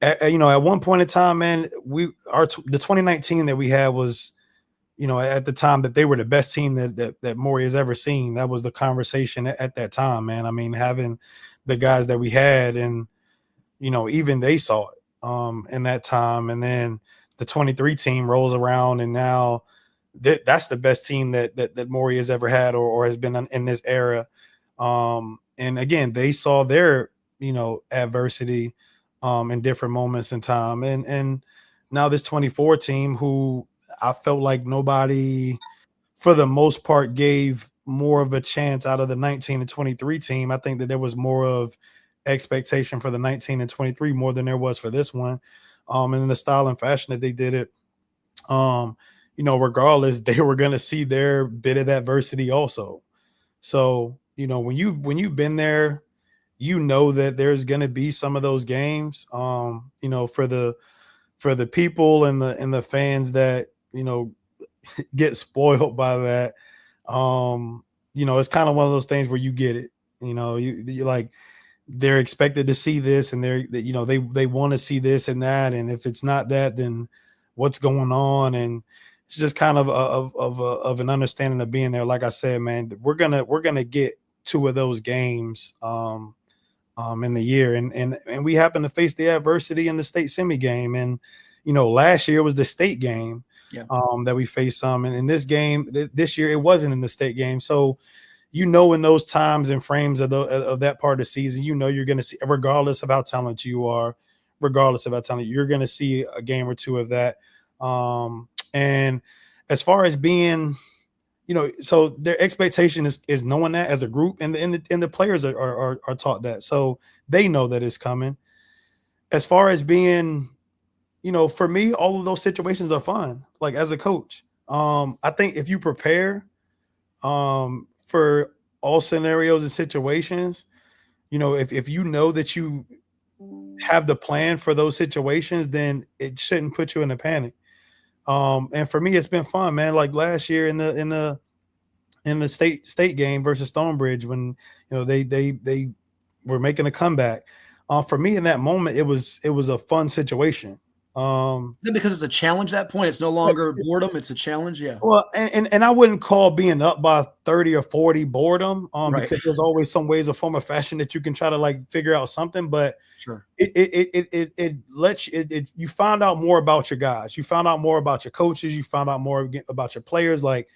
At one point in time, man, the 2019 that we had was, at the time, that they were the best team that Maury has ever seen. That was the conversation at that time, man. I mean, having the guys that we had, and even they saw it in that time, and then the 23 team rolls around, and now that's the best team that Maury has ever had or has been in this era. And again, they saw their, adversity in different moments in time. And now this 24 team, who I felt like nobody, for the most part, gave more of a chance out of the 19 and 23 team. I think that there was more of expectation for the 19 and 23 more than there was for this one. And in the style and fashion that they did it, regardless, they were going to see their bit of adversity also. So, when you've been there, that there's going to be some of those games, for the people and the fans that, get spoiled by that. It's kind of one of those things where you get it, you like, they're expected to see this, and they want to see this and that. And if it's not that, then what's going on? And it's just kind of an understanding of being there. Like I said, man, we're gonna get two of those games in the year, and we happen to face the adversity in the state semi game. And last year was the state game, that we faced some, and in this game this year it wasn't in the state game. So in those times and frames of that part of the season, you're going to see, regardless of how talented you are, you're going to see a game or two of that. And as far as being, so their expectation is knowing that as a group, and the players are taught that, so they know that it's coming. As far as being, for me, all of those situations are fun. Like, as a coach, I think if you prepare, for all scenarios and situations, if you know that you have the plan for those situations, then it shouldn't put you in a panic. And for me, it's been fun, man. Like last year in the state game versus Stonebridge, when they were making a comeback. For me in that moment, it was a fun situation. Is it because it's a challenge at that point? It's no longer boredom, it's a challenge. Yeah. Well, and I wouldn't call being up by 30 or 40 boredom, Right. because there's always some ways of form of fashion that you can try to like figure out something, but Sure. it lets you find out more about your guys. You found out more about your coaches. You found out more about your players, like,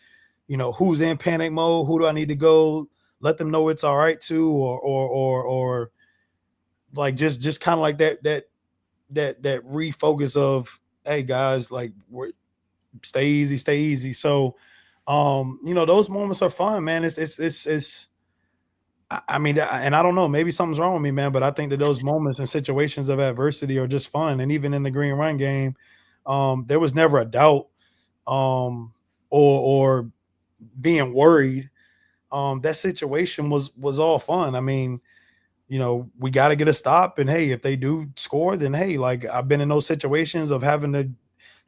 who's in panic mode, who do I need to go let them know it's all right to, or like just kind of like that refocus of, hey guys, like stay easy. So those moments are fun, man. It's I mean, and I don't know, maybe something's wrong with me, man, but I think that those moments and situations of adversity are just fun. And even in the Green Run game, there was never a doubt or being worried. That situation was all fun. I mean, we got to get a stop, and hey, if they do score, then hey, like I've been in those situations of having to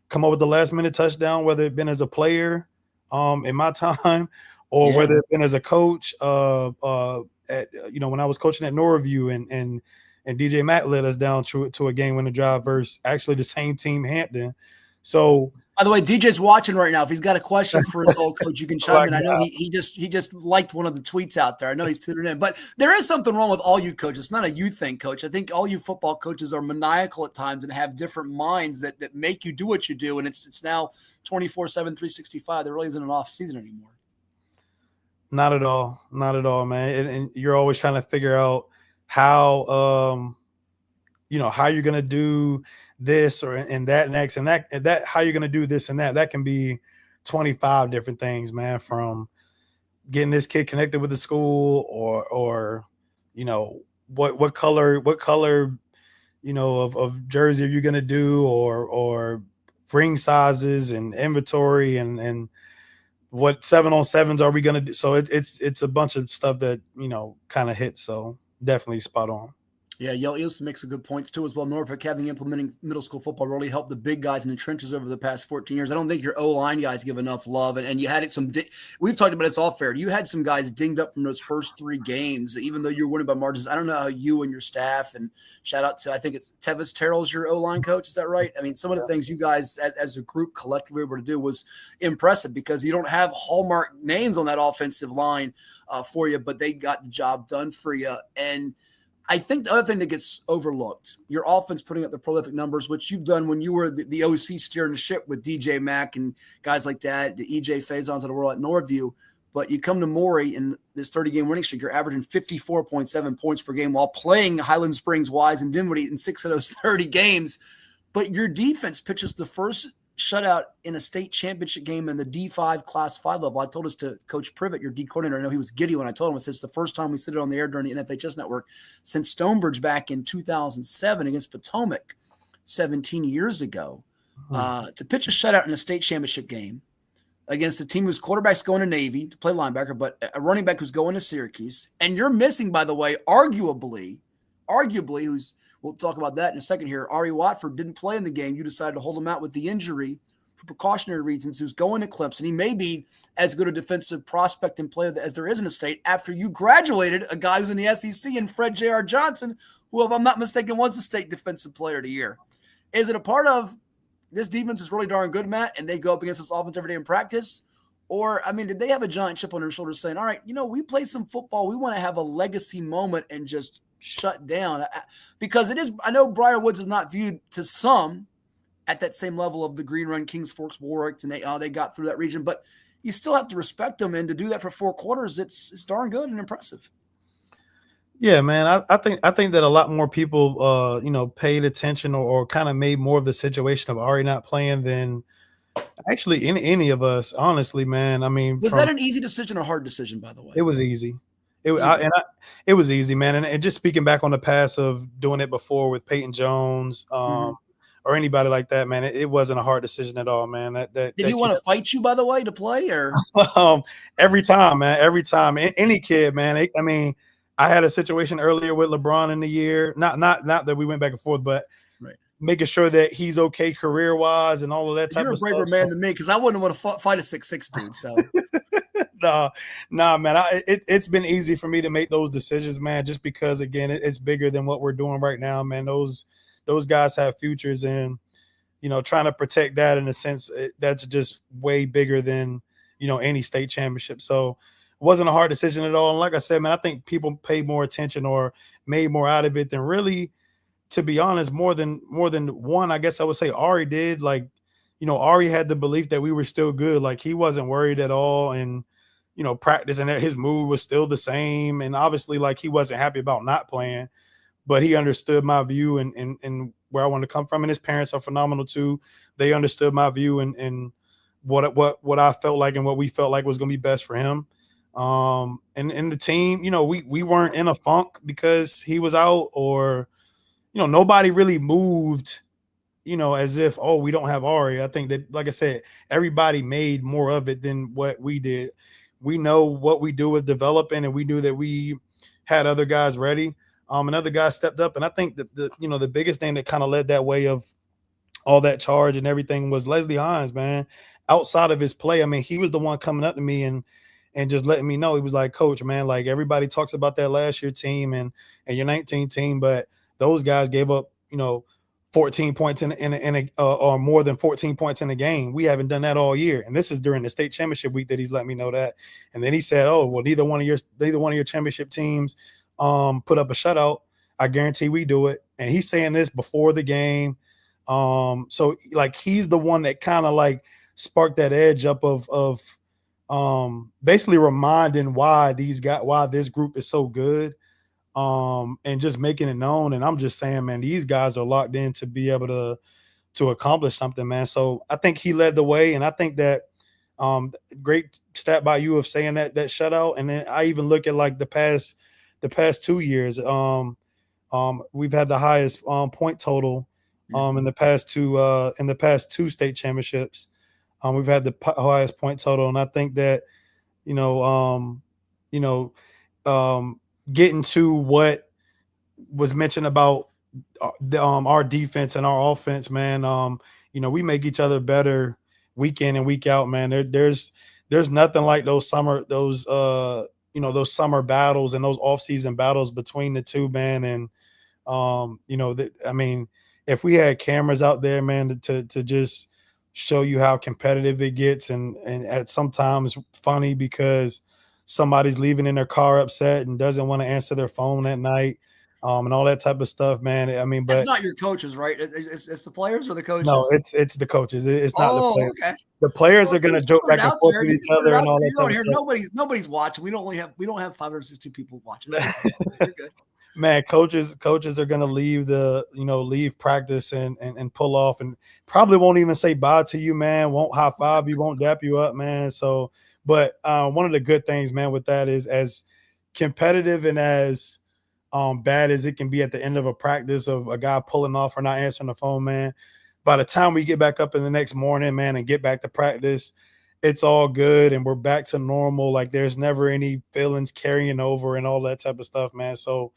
come up with the last minute touchdown, whether it been as a player in my time, or whether it been as a coach when I was coaching at Norview, and DJ Mack led us down to a game winning drive versus actually the same team, Hampton. So, by the way, DJ's watching right now. If he's got a question for his old coach, you can chime in. I know he just liked one of the tweets out there. I know he's tuning in. But there is something wrong with all you coaches. It's not a you thing, coach. I think all you football coaches are maniacal at times and have different minds that make you do what you do. And it's now 24/7, 365. There really isn't an off season anymore. Not at all, man. And you're always trying to figure out how how you're gonna do this or and that next, and that how you're gonna do this and that. That can be 25 different things, man. From getting this kid connected with the school, or what color of jersey are you gonna do, or ring sizes and inventory and what 7-on-7s are we gonna do. So it's a bunch of stuff that kind of hits. So definitely spot on. Yeah, Yeltsin makes some good points too as well. Norfolk having implementing middle school football really helped the big guys in the trenches over the past 14 years. I don't think your O-line guys give enough love. And you had it we've talked about it's all fair. You had some guys dinged up from those first 3 games, even though you were winning by margins. I don't know how you and your staff, and shout out to, I think it's Tevis Terrell's your O-line coach. Is that right? I mean, some of the things you guys as a group collectively were able to do was impressive, because you don't have hallmark names on that offensive line for you, but they got the job done for you. And I think the other thing that gets overlooked, your offense putting up the prolific numbers, which you've done when you were the OC steering the ship with DJ Mack and guys like that, the EJ Faisons of the world at Norview. But you come to Maury in this 30-game winning streak, you're averaging 54.7 points per game while playing Highland Springs, Wise, and Dinwiddie in 6 of those 30 games. But your defense pitches the first shutout in a state championship game in the D5 Class 5 level. I told us to Coach Privet, your D coordinator. I know he was giddy when I told him. It's the first time we said it on the air during the NFHS network since Stonebridge back in 2007 against Potomac 17 years ago. To pitch a shutout in a state championship game against a team whose quarterback's going to Navy to play linebacker, but a running back who's going to Syracuse. And you're missing, by the way, arguably, we'll talk about that in a second here. Ari Watford didn't play in the game. You decided to hold him out with the injury for precautionary reasons, who's going to Clemson. He may be as good a defensive prospect and player as there is in the state after you graduated a guy who's in the SEC and Fred J.R. Johnson, who, if I'm not mistaken, was the state defensive player of the year. Is it a part of this defense is really darn good, Matt, and they go up against this offense every day in practice? Or, I mean, did they have a giant chip on their shoulders saying, all right, we play some football. We want to have a legacy moment and just shut down? Because it is, I know Briar Woods is not viewed to some at that same level of the Green Run, Kings Forks, Warwick, and they got through that region, but you still have to respect them, and to do that for 4 quarters, it's darn good and impressive. Yeah, man, I think that a lot more people paid attention or kind of made more of the situation of Ari not playing than actually any of us, honestly, man. I mean, was that an easy decision or hard decision, by the way? It was easy. It was easy, man. And just speaking back on the past of doing it before with Peyton Jones, or anybody like that, man, it wasn't a hard decision at all, man. Did he want to fight you, by the way, to play, or every time, man? Every time, any kid, man. I mean, I had a situation earlier with LeBron in the year. Not that we went back and forth, but making sure that he's okay career wise and all of that So type you're a of braver stuff. man than me because I wouldn't want to fight a 6'6" dude. So nah, man. It's been easy for me to make those decisions, man, just because again it's bigger than what we're doing right now, man. Those guys have futures, and trying to protect that in a sense that's just way bigger than any state championship. So it wasn't a hard decision at all. And like I said, man, I think people paid more attention or made more out of it than really, to be honest, more than one. I guess I would say Ari did. Like, Ari had the belief that we were still good. Like he wasn't worried at all, and practice and his move was still the same. And obviously, like he wasn't happy about not playing, but he understood my view and where I want to come from. And his parents are phenomenal too. They understood my view and what I felt like and what we felt like was going to be best for him. And the team, we weren't in a funk because he was out, or nobody really moved, as if, oh, we don't have Ari. I think that, like I said, everybody made more of it than what we did. We know what we do with developing, and we knew that we had other guys ready. And other guys stepped up. And I think that the biggest thing that kind of led that way of all that charge and everything was Leslie Hines, man. Outside of his play, I mean, he was the one coming up to me and just letting me know. He was like, Coach, man, like everybody talks about that last year team and your 19 team, but those guys gave up, 14 points or more than 14 points in a game. We haven't done that all year. And this is during the state championship week that he's let me know that. And then he said, oh, well, neither one of your championship teams put up a shutout. I guarantee we do it. And he's saying this before the game. So like he's the one that kind of like sparked that edge up of basically reminding why this group is so good. And just making it known. And I'm just saying, man, these guys are locked in to be able to accomplish something, man. So I think he led the way. And I think that great stat by you of saying that shutout. And then I even look at like the past 2 years. We've had the highest point total in the past two state championships. We've had the highest point total. And I think that, getting to what was mentioned about our defense and our offense, man. We make each other better week in and week out, man. There's nothing like those summer battles and those off-season battles between the two, man. And I mean, if we had cameras out there, man, to just show you how competitive it gets, and at sometimes funny because somebody's leaving in their car upset and doesn't want to answer their phone at night, and all that type of stuff, man. I mean, but it's not your coaches, right? It's the players or the coaches? No, it's the coaches. It's not the players. Okay. The players are going to joke back and forth with each other and all that type of stuff. Nobody's watching. We don't have 562 people watching. You're good. Man, coaches are going to leave practice and pull off, and probably won't even say bye to you, man. Won't high five you, won't dap you up, man. So. But one of the good things, man, with that is as competitive and as bad as it can be at the end of a practice of a guy pulling off or not answering the phone, man, by the time we get back up in the next morning, man, and get back to practice, it's all good and we're back to normal. Like there's never any feelings carrying over and all that type of stuff, man. So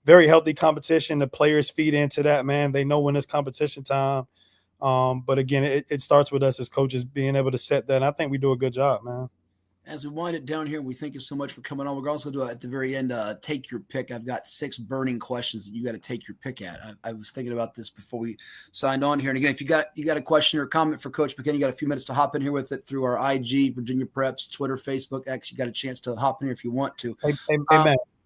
very healthy competition. The players feed into that, man. They know when it's competition time. But again, it starts with us as coaches being able to set that. And I think we do a good job, man. As we wind it down here, we thank you so much for coming on. We're also do at the very end, take your pick. I've got 6 burning questions that you got to take your pick at. I was thinking about this before we signed on here. And again, if you got a question or comment for Coach McCain, you got a few minutes to hop in here with it through our IG, Virginia Preps, Twitter, Facebook, X. You got a chance to hop in here if you want to.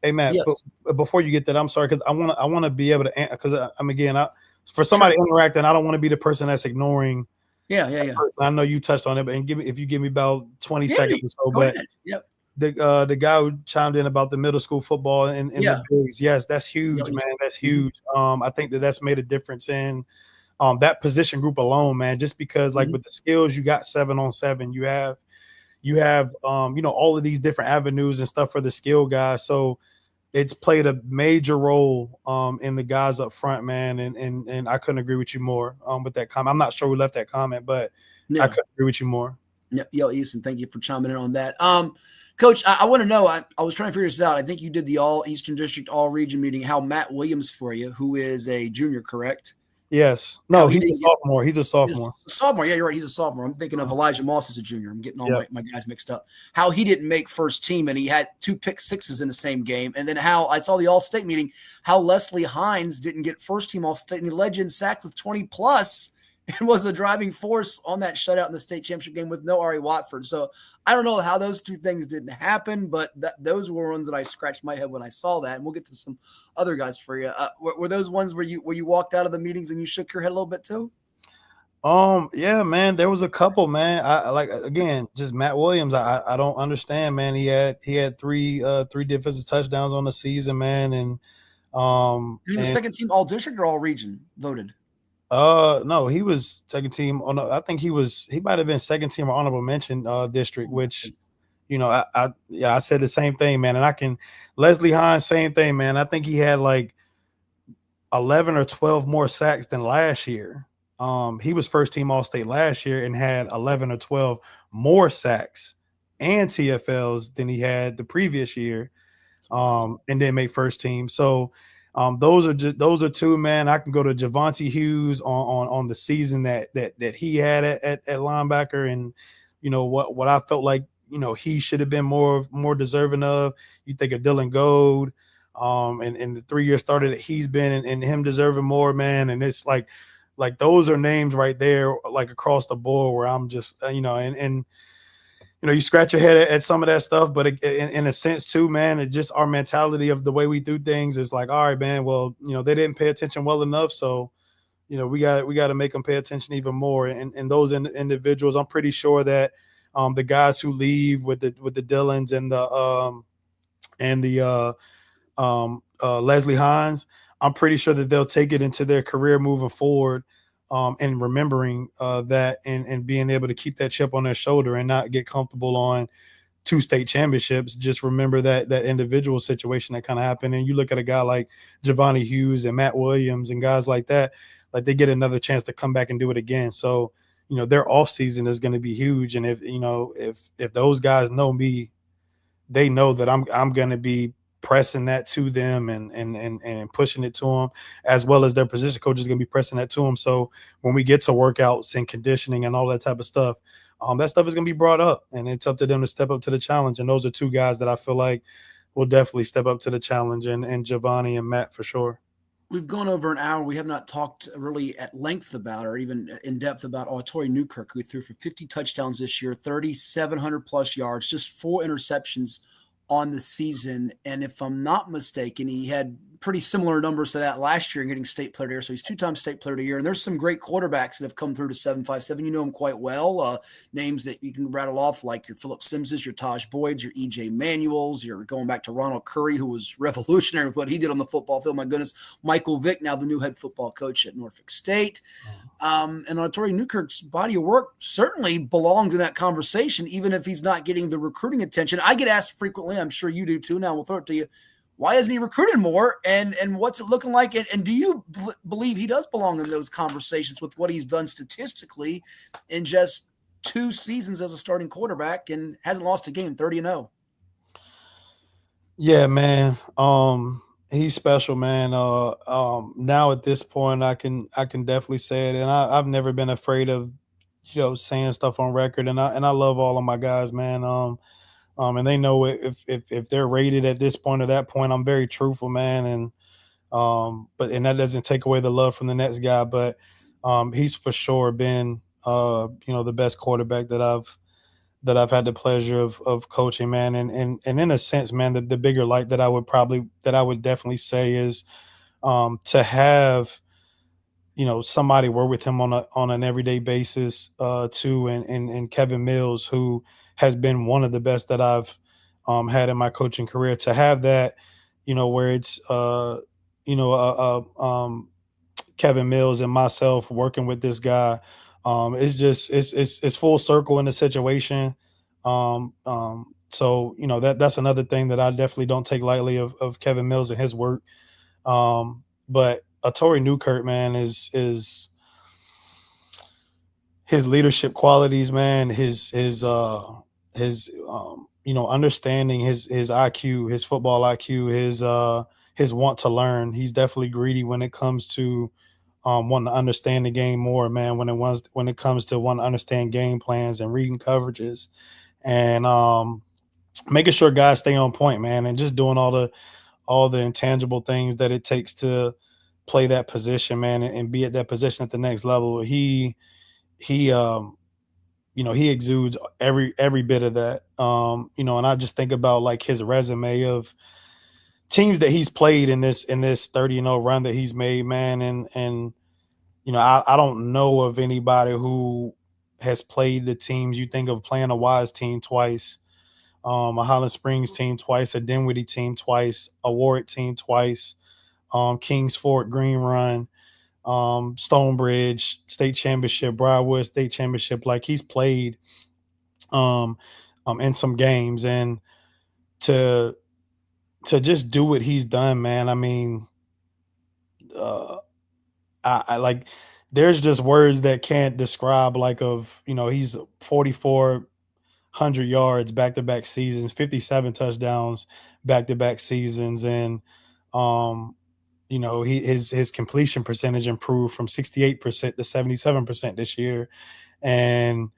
Hey, Matt. Yes. But before you get that, I'm sorry because I want to be able to answer because for somebody interacting, I don't want to be the person that's ignoring. Yeah. I know you touched on it, but if you give me about 20 seconds or so. But yep. The guy who chimed in about the middle school football and the bigs, yes, that's huge, man. That's huge. I think that's made a difference in that position group alone, man. Just because, like with the skills, you got 7-on-7, you have all of these different avenues and stuff for the skill guys. So it's played a major role in the guys up front, man. And I couldn't agree with you more with that comment. I'm not sure who left that comment, but I couldn't agree with you more. Yo, Easton, thank you for chiming in on that. Coach, I want to know, I was trying to figure this out. I think you did the All Eastern District All Region meeting, how Matt Williams for you, who is a junior, correct? Yes. How No, he he's a didn't get sophomore. He's a sophomore. He's a sophomore. Yeah, you're right. He's a sophomore. I'm thinking of Elijah Moss as a junior. I'm getting all Yep. my guys mixed up. How he didn't make first team and he had 2 pick sixes in the same game. And then how I saw the All-State meeting, how Leslie Hines didn't get first team All-State and he led you in sacks with 20 plus and was a driving force on that shutout in the state championship game with no Ari Watford. So I don't know how those two things didn't happen, but those were ones that I scratched my head when I saw that. And we'll get to some other guys for you. Were those ones where you walked out of the meetings and you shook your head a little bit too? Yeah, man, there was a couple, man. I like, again, just Matt Williams. I don't understand, man. He had three defensive touchdowns on the season, man, and He was second team all district or all region voted. No, he was second team on. I think he might have been second team or honorable mention district, which, I said the same thing, man. And Leslie Hines, same thing, man. I think he had like 11 or 12 more sacks than last year. He was first team All-State last year and had 11 or 12 more sacks and TFLs than he had the previous year, and then make first team. So those are two, man. I can go to Javonte Hughes on the season that he had at linebacker, and what I felt like he should have been more deserving of. You think of Dylan Gold, and the 3-year starter that he's been, and him deserving more, man. And it's like those are names right there, like across the board, where I'm just and you scratch your head at some of that stuff, but in a sense too, man, it just our mentality of the way we do things is like, all right, man, well, they didn't pay attention well enough, so we got to make them pay attention even more. And those individuals, I'm pretty sure that the guys who leave with the Dylans and the Leslie Hines, I'm pretty sure that they'll take it into their career moving forward, and remembering that and being able to keep that chip on their shoulder and not get comfortable on 2 state championships. Just remember that individual situation that kind of happened. And you look at a guy like Javonte Hughes and Matt Williams and guys like that, like they get another chance to come back and do it again. So, their off season is going to be huge. And if those guys know me, they know that I'm going to be pressing that to them and pushing it to them, as well as their position coach is going to be pressing that to them. So when we get to workouts and conditioning and all that type of stuff, that stuff is going to be brought up, and it's up to them to step up to the challenge. And those are 2 guys that I feel like will definitely step up to the challenge, and Giovanni and Matt for sure. We've gone over an hour. We have not talked really at length about, or even in depth about, Tori Newkirk, who threw for 50 touchdowns this year, 3,700 plus yards, just 4 interceptions on the season. And if I'm not mistaken, he had pretty similar numbers to that last year in getting state player of the year. So he's 2-time state player of the year. And there's some great quarterbacks that have come through to 757. You know him quite well. Names that you can rattle off, like your Philip Simses, your Taj Boyds, your EJ Manuels. You're going back to Ronald Curry, who was revolutionary with what he did on the football field. My goodness. Michael Vick, now the new head football coach at Norfolk State. And Tori Newkirk's body of work certainly belongs in that conversation, even if he's not getting the recruiting attention. I get asked frequently, I'm sure you do too. Now we'll throw it to you. Why isn't he recruited more? And what's it looking like? And do you believe he does belong in those conversations with what he's done statistically in just 2 seasons as a starting quarterback and hasn't lost a game, 30-0? Yeah, man. He's special, man. Now at this point, I can definitely say it, and I've never been afraid of saying stuff on record, and I love all of my guys, man. And they know if they're rated at this point or that point, I'm very truthful, man. And but that doesn't take away the love from the next guy, but he's for sure been the best quarterback that I've had the pleasure of coaching, man. And in a sense, man, the bigger light that I would definitely say is to have somebody work with him on an everyday basis too, and Kevin Mills, who has been one of the best that I've had in my coaching career, to have that, where it's Kevin Mills and myself working with this guy. It's just it's full circle in the situation. So that's another thing that I definitely don't take lightly of Kevin Mills and his work. But Tori Newkirk, man, is his leadership qualities, man, his understanding, his IQ, his football IQ, his want to learn. He's definitely greedy when it comes to wanting to understand the game more, man. When it comes to wanting to understand game plans and reading coverages, and making sure guys stay on point, man, and just doing all the intangible things that it takes to play that position, man, and be at that position at the next level. He he exudes every bit of that. And I just think about like his resume of teams that he's played in this 30-0 run that he's made, man, and I don't know of anybody who has played the teams. You think of playing a Wise team twice, a Highland Springs team twice, a Dinwiddie team twice, a Warwick team twice, Kings Fort Green Run, Stonebridge State Championship, Briar Woods State Championship. Like he's played in some games, and to just do what he's done, man. I mean, I like there's just words that can't describe he's 4,400 yards back-to-back seasons, 57 touchdowns back-to-back seasons, and his completion percentage improved from 68% to 77% this year. And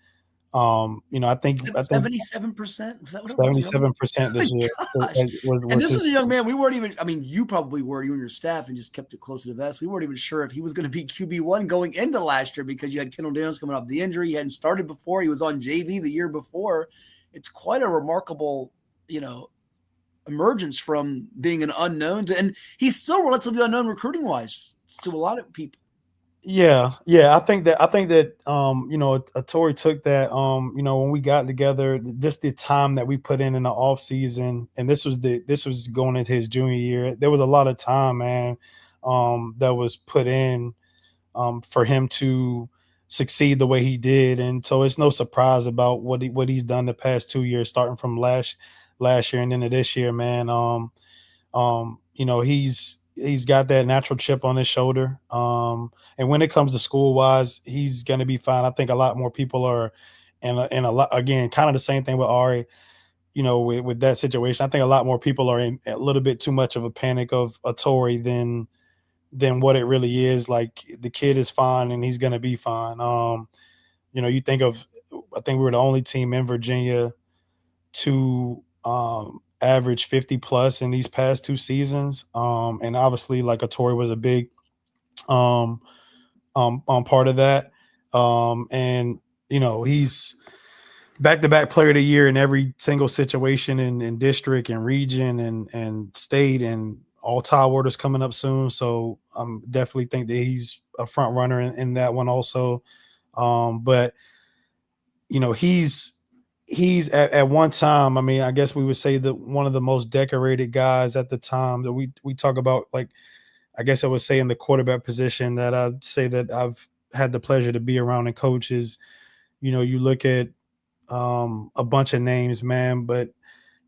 I think 77%. Was that what it was? 77% this year. Gosh. And this was a young man. We weren't even. I mean, you probably were. You and your staff, and just kept it close to the vest. We weren't even sure if he was going to be QB1 going into last year because you had Kendall Daniels coming off the injury. He hadn't started before. He was on JV the year before. It's quite a remarkable, emergence from being an unknown and he's still relatively unknown recruiting wise to a lot of people. Yeah. I think that Tori took that, when we got together, just the time that we put in the off season, and this was going into his junior year. There was a lot of time, man, that was put in, for him to succeed the way he did. And so it's no surprise about what he's done the past 2 years, starting from last year and into this year, man. He's got that natural chip on his shoulder. And when it comes to school wise, he's going to be fine. I think a lot more people are, and a lot, again, kind of the same thing with Ari, with that situation. I think a lot more people are in a little bit too much of a panic of a Tory than what it really is. Like the kid is fine and he's going to be fine. You think of, I think we were the only team in Virginia to, average 50 plus in these past 2 seasons. And obviously like a Tory was a big, part of that. And he's back-to-back player of the year in every single situation in district and region and state, and all tie orders coming up soon. So definitely think that he's a front runner in that one also. But he's at one time, I mean, I guess we would say that one of the most decorated guys at the time that we talk about. Like, I guess I would say in the quarterback position that I'd say that I've had the pleasure to be around and coach is, you look at a bunch of names, man, but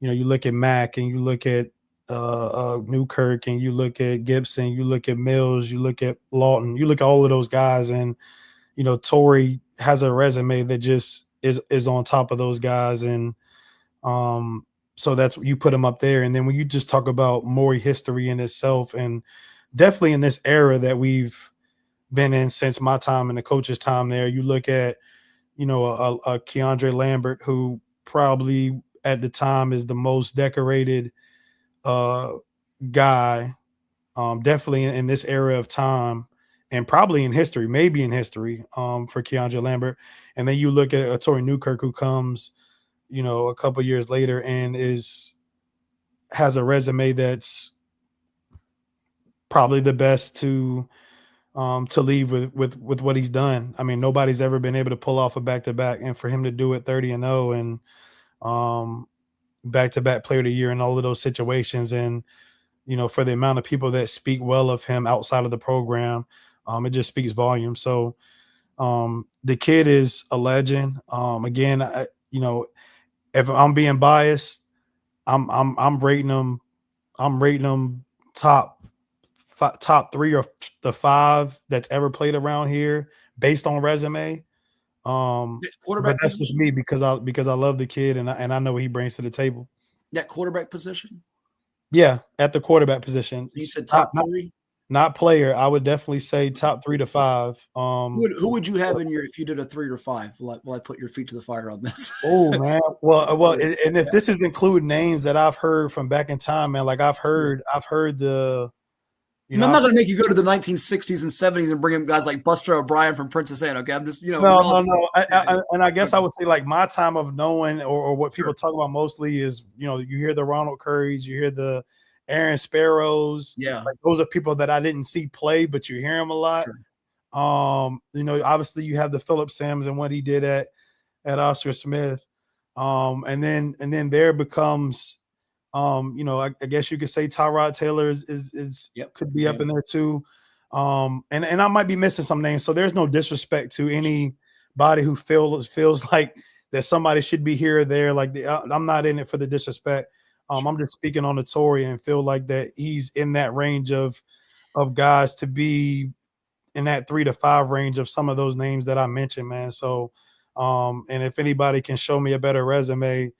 you look at Mack and you look at Newkirk and you look at Gibson, you look at Mills, you look at Lawton, you look at all of those guys, and Tory has a resume that just is on top of those guys. And so that's, you put him up there. And then when you just talk about Maury history in itself, and definitely in this era that we've been in since my time and the coach's time there, you look at, a Keandre Lambert, who probably at the time is the most decorated guy, definitely in this era of time, and probably in history, maybe in history, for Keandre Lambert. And then you look at Tory Newkirk, who comes, a couple years later and has a resume that's probably the best to leave with what he's done. I mean, nobody's ever been able to pull off a back-to-back, and for him to do it 30-0 and back-to-back player of the year in all of those situations, and for the amount of people that speak well of him outside of the program, it just speaks volumes. So the kid is a legend. Again, if I'm being biased, I'm rating him top 3 or the 5 that's ever played around here based on resume. But that's just me because I love the kid and I know what he brings to the table. That quarterback position? Yeah, at the quarterback position. You said top 3? not player, I would definitely say top 3 to 5. Who would you have in your if you did a 3 or 5? Will I put your feet to the fire on this? Oh man, well, and if this is include names that I've heard from back in time, man, like I've heard the, I'm not going to make you go to the 1960s and 70s and bring in guys like Buster O'Brien from Princess Anne. Okay, I'm just no. And I guess I would say like my time of knowing or what people talk about mostly is you hear the Ronald Currys, you hear the Aaron Sparrows. Yeah, like those are people that I didn't see play, but you hear them a lot. Sure. Obviously you have the Philip Sims and what he did at Oscar Smith. And then there becomes, I guess you could say Tyrod Taylor could be up in there too. And I might be missing some names. So there's no disrespect to anybody who feels like that somebody should be here or there. Like I'm not in it for the disrespect. I'm just speaking on the Tory and feel like that he's in that range of guys to be in that 3 to 5 range of some of those names that I mentioned, man. So, and if anybody can show me a better resume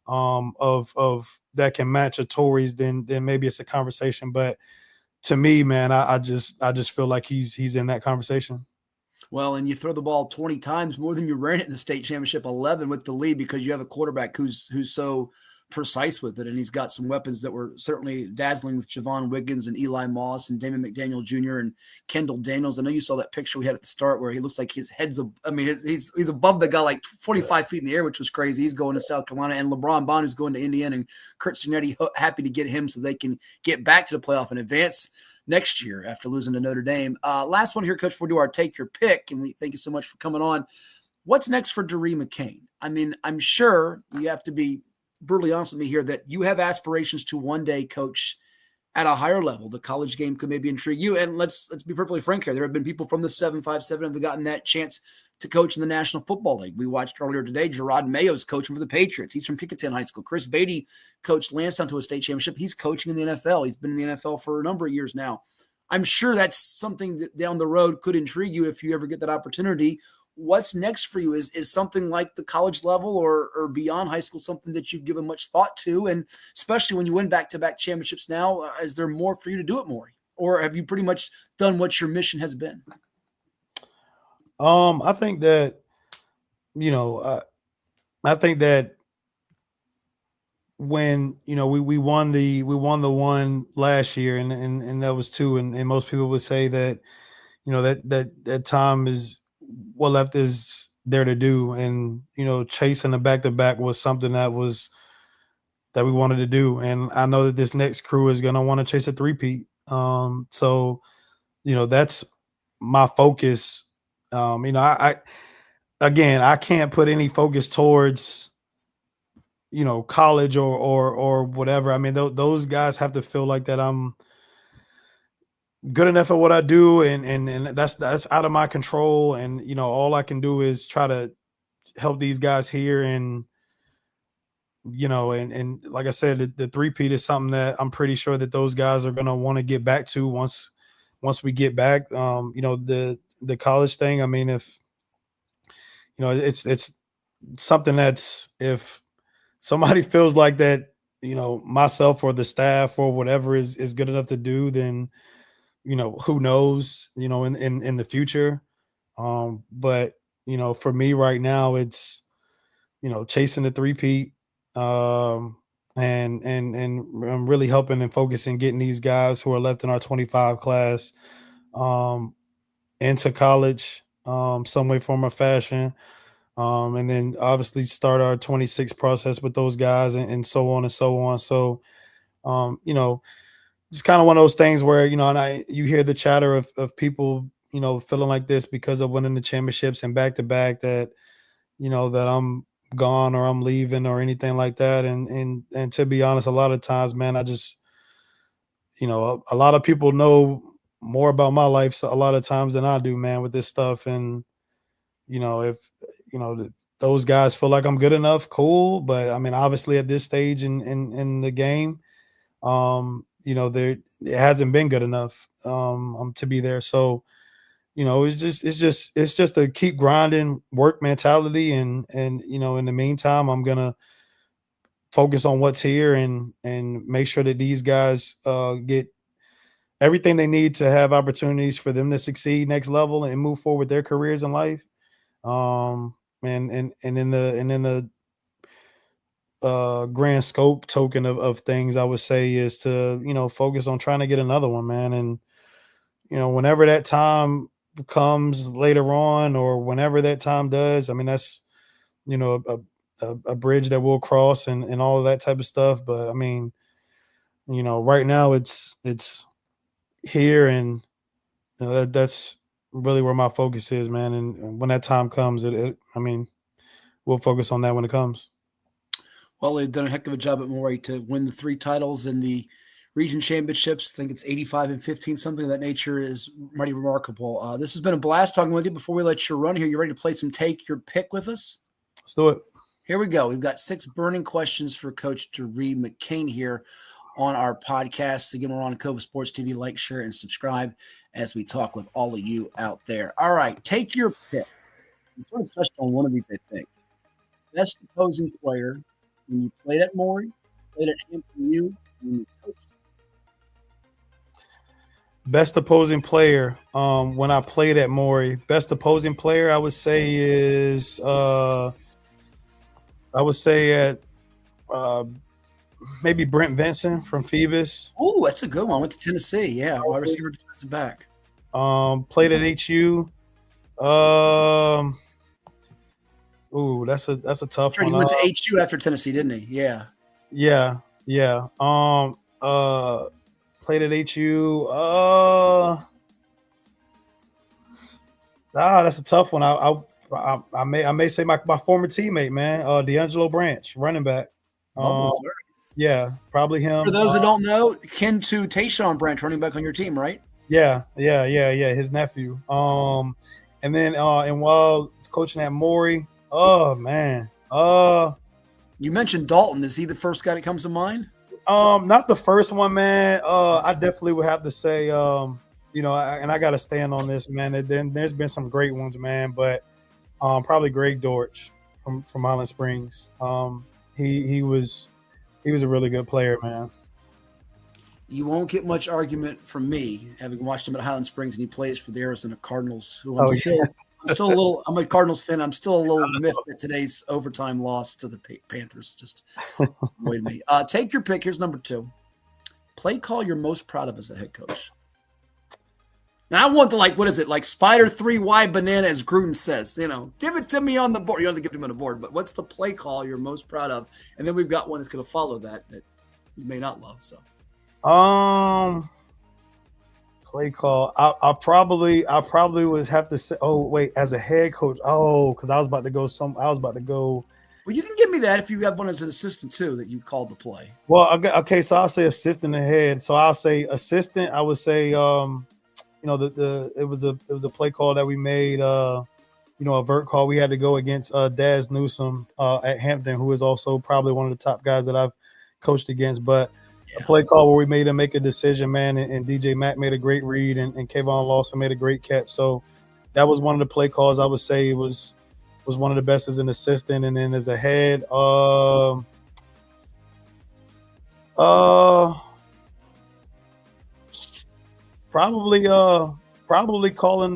of that can match a Tory's, then maybe it's a conversation. But to me, man, I just feel like he's in that conversation. Well, and you throw the ball 20 times more than you ran it in the state championship 11 with the lead because you have a quarterback who's so precise with it, and he's got some weapons that were certainly dazzling with Javon Wiggins and Eli Moss and Damon McDaniel Jr. and Kendall Daniels. I know you saw that picture we had at the start where he looks like his head's he's above the guy like 45 feet in the air, which was crazy. He's going to South Carolina, and LeBron Bond is going to Indiana, and Kurt Cinetti happy to get him so they can get back to the playoff and advance next year after losing to Notre Dame. Last one here, Coach, before we do our take your pick, and we thank you so much for coming on. What's next for Dyrri McCain? I mean, I'm sure you have to be brutally honest with me here that you have aspirations to one day coach at a higher level. The college game could maybe intrigue you. And let's be perfectly frank here. There have been people from the 757 who have gotten that chance to coach in the National Football League. We watched earlier today, Gerard Mayo's coaching for the Patriots. He's from Kickinton High School. Chris Beatty coached Lansdowne to a state championship. He's coaching in the NFL. He's been in the NFL for a number of years now. I'm sure that's something that down the road could intrigue you if you ever get that opportunity. What's next for you? Is something like the college level or beyond high school something that you've given much thought to? And especially when you win back-to-back championships now, is there more for you to do at Maury? Or have you pretty much done what your mission has been? I think that, I think that when, we won the one last year and that was 2. And most people would say that, that time is what left is there to do. And, chasing the back-to-back was something that we wanted to do. And I know that this next crew is going to want to chase a three-peat. So, that's my focus. I can't put any focus towards, college or whatever. I mean, those guys have to feel like that I'm good enough at what I do, and that's out of my control. And all I can do is try to help these guys here. And and like I said, the three-peat is something that I'm pretty sure that those guys are gonna want to get back to once we get back. The college thing. I mean, if it's something that's if somebody feels like that, myself or the staff or whatever is good enough to do, then who knows, in the future. But, for me right now, it's, chasing the three-peat, and I'm really helping and focusing, getting these guys who are left in our 25 class, into college, some way, form, or fashion. And then obviously start our 26 process with those guys and so on and so on. So, it's kind of one of those things where, and you hear the chatter of people, feeling like this because of winning the championships and back-to-back that, that I'm gone or I'm leaving or anything like that. And to be honest, a lot of times, man, I just, a lot of people know more about my life a lot of times than I do, man, with this stuff. And, if, those guys feel like I'm good enough, cool. But I mean, obviously at this stage in the game, it hasn't been good enough to be there. So, it's just a keep grinding work mentality. And, in the meantime, I'm going to focus on what's here and make sure that these guys get everything they need to have opportunities for them to succeed next level and move forward their careers in life. And in the grand scope token of things, I would say is to, focus on trying to get another one, man. And, whenever that time comes later on, or whenever that time does, I mean, that's, a bridge that we'll cross and all of that type of stuff. But I mean, right now it's here, and that's really where my focus is, man. And when that time comes, I mean, we'll focus on that when it comes. Well, they've done a heck of a job at Maury to win the 3 titles in the region championships. I think it's 85-15, something of that nature is mighty remarkable. This has been a blast talking with you. Before we let you run here, you ready to play some Take Your Pick with us? Let's do it. Here we go. We've got 6 burning questions for Coach Dyrri McCain here on our podcast. Again, we're on Cova Sports TV. Like, share, and subscribe as we talk with all of you out there. All right, take your pick. We sort of touched on one of these, I think. Best opposing player when you played at Maury, played at Hampton U, when you coached. Best opposing player when I played at Maury. Best opposing player I would say is at maybe Brent Vinson from Phoebus. Oh, that's a good one. Went to Tennessee. Yeah, wide receiver, defensive back. Played at HU. Ooh, that's a tough one. He went to HU after Tennessee, didn't he? Yeah. Yeah. Played at HU. That's a tough one. I may say my former teammate, man, D'Angelo Branch, running back. Yeah, probably him. For those that don't know, kin to Tayshawn Branch, running back on your team, right? Yeah, his nephew. And then and while coaching at Maury, oh man, you mentioned Dalton. Is he the first guy that comes to mind? Not the first one, man. I definitely would have to say, and I got to stand on this, man. Then there's been some great ones, man, but probably Greg Dortch from Highland Springs. He was a really good player, man. You won't get much argument from me, having watched him at Highland Springs, and he plays for the Arizona Cardinals, who I'm still a little. I'm a Cardinals fan. I'm still a little miffed at today's overtime loss to the Panthers. Just annoyed me. Take your pick. Here's number 2. Play call you're most proud of as a head coach. Now I want the what is it? Like Spider 3Y banana, as Gruden says. Give it to me on the board. You don't have to give it to him on the board, but what's the play call you're most proud of? And then we've got one that's going to follow that you may not love. So. Play call. I probably would have to say. Oh wait, as a head coach. Oh, because I was about to go. Well, you can give me that if you have one as an assistant too that you called the play. Well, okay. So I'll say assistant and head. So I'll say assistant. I would say it was a play call that we made. A vert call. We had to go against Daz Newsome at Hampton, who is also probably one of the top guys that I've coached against, but. A play call where we made him make a decision, man, and DJ Mack made a great read, and Kayvon Lawson made a great catch. So that was one of the play calls I would say was one of the best as an assistant, and then as a head, probably calling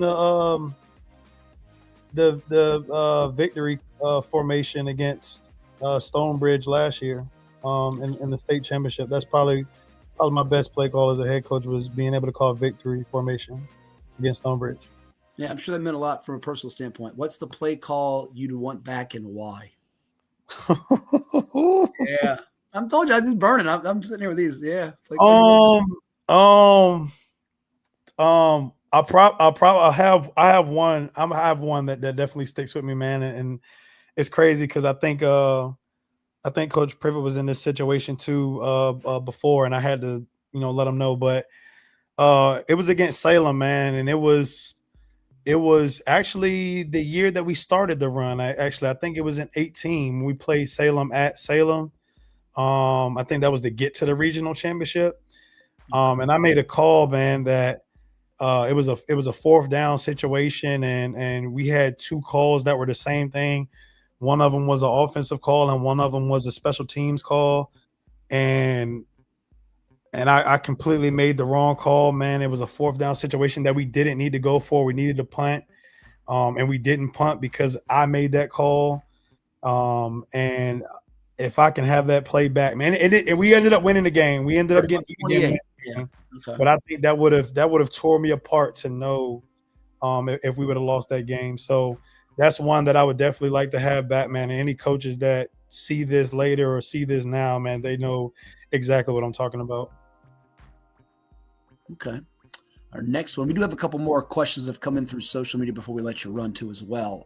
the victory formation against Stonebridge last year. In the state championship. That's probably my best play call as a head coach, was being able to call victory formation against Stonebridge. Yeah, I'm sure that meant a lot from a personal standpoint. What's the play call you'd want back and why? Yeah, I'm told you I just burning. I'm sitting here with these. Yeah. I have one. I have one that definitely sticks with me, man, and it's crazy because I think Coach Privet was in this situation too before, and I had to, let him know. But it was against Salem, man, and it was actually the year that we started the run. I think it was in 2018 when we played Salem at Salem. I think that was to get to the regional championship. And I made a call, man, that it was a 4th down situation, and we had 2 calls that were the same thing. One of them was an offensive call, and one of them was a special teams call. And and I completely made the wrong call, man. It was a 4th down situation that we didn't need to go for. We needed to punt, and we didn't punt because I made that call. And if I can have that play back, man, and we ended up winning the game. We ended up getting the game. Yeah. Okay. But I think that would have tore me apart to know if we would have lost that game. So that's one that I would definitely like to have back, man. And any coaches that see this later or see this now, man, they know exactly what I'm talking about. Okay. Our next one, we do have a couple more questions that have come in through social media before we let you run to as well.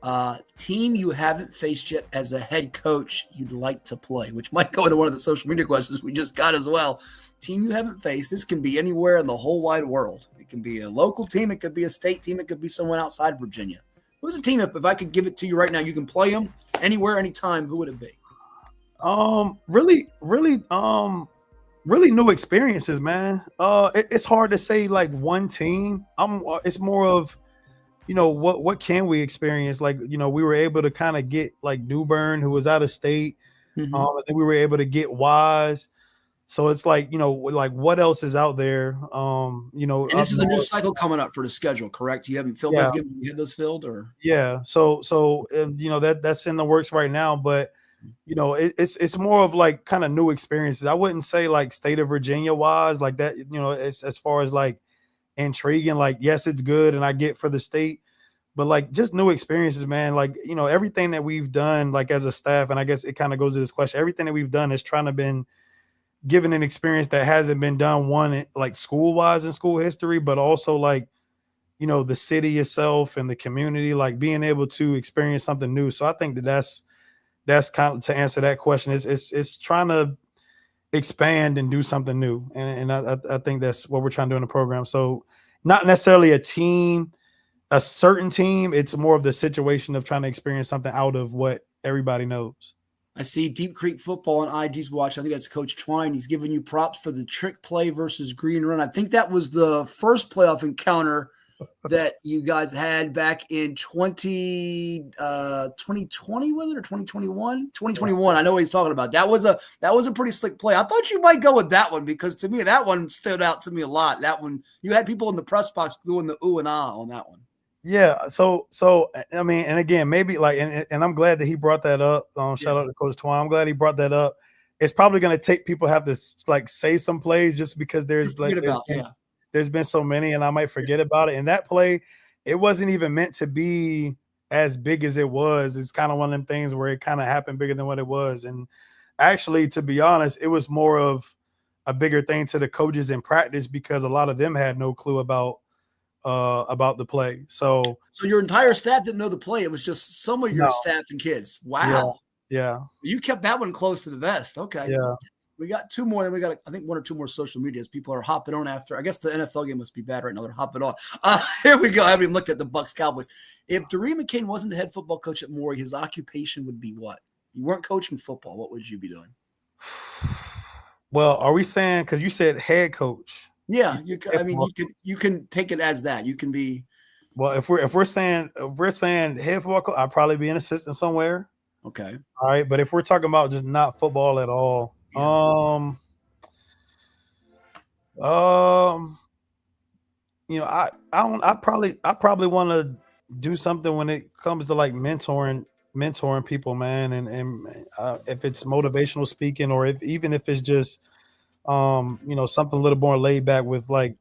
Team you haven't faced yet as a head coach you'd like to play, which might go into one of the social media questions we just got as well. Team you haven't faced. This can be anywhere in the whole wide world. It can be a local team. It could be a state team. It could be someone outside Virginia. Who's a team, if I could give it to you right now, you can play them anywhere, anytime, who would it be? Really new experiences, man. It's hard to say like one team. It's more of, what can we experience? Like, we were able to kind of get like New Bern, who was out of state. Mm-hmm. I think we were able to get Wise. So it's like, like what else is out there? And this is a new cycle coming up for the schedule, correct? You haven't filled those games. You had those filled, or So that's in the works right now, but. It's more of like kind of new experiences. I wouldn't say like state of Virginia wise like that, it's as far as like intriguing, like, yes, it's good and I get for the state, but like just new experiences, man. Like, everything that we've done, like as a staff, and I guess it kind of goes to this question, everything that we've done is trying to been given an experience that hasn't been done, one, like school wise in school history, but also like, the city itself and the community, like being able to experience something new. So I think that's kind of, to answer that question, it's trying to expand and do something new. And I think that's what we're trying to do in the program. So not necessarily a certain team. It's more of the situation of trying to experience something out of what everybody knows. I see Deep Creek Football on IG's watch. I think that's Coach Twine. He's giving you props for the trick play versus green run. I think that was the first playoff encounter that you guys had back in 2020, was it, or 2021? 2021. I know what he's talking about. That was a pretty slick play. I thought you might go with that one because to me that one stood out to me a lot. That one, you had people in the press box doing the ooh and ah on that one. Yeah. So I mean, and again, maybe like, and I'm glad that he brought that up. Shout out to Coach Twine. I'm glad he brought that up. It's probably going to take people have to like say some plays just because there's been so many and I might forget about it. And that play, it wasn't even meant to be as big as it was. It's kind of one of them things where it kind of happened bigger than what it was. And actually, to be honest, it was more of a bigger thing to the coaches in practice because a lot of them had no clue about the play. So your entire staff didn't know the play. It was just some of your staff and kids. Wow. Yeah. You kept that one close to the vest. Okay. Yeah. We got two more, and we got, I think, one or two more social medias. People are hopping on after. I guess the NFL game must be bad right now. They're hopping on. Here we go. I haven't even looked at the Bucks Cowboys. If Dyrri McCain wasn't the head football coach at Maury, his occupation would be what? You weren't coaching football. What would you be doing? Well, are we saying, because you said head coach? Yeah, you can take it as that. You can be. Well, if we're saying head football coach, I'd probably be an assistant somewhere. Okay. All right, but if we're talking about just not football at all, I probably want to do something when it comes to like mentoring people, man, and if it's motivational speaking or even if it's just something a little more laid back with like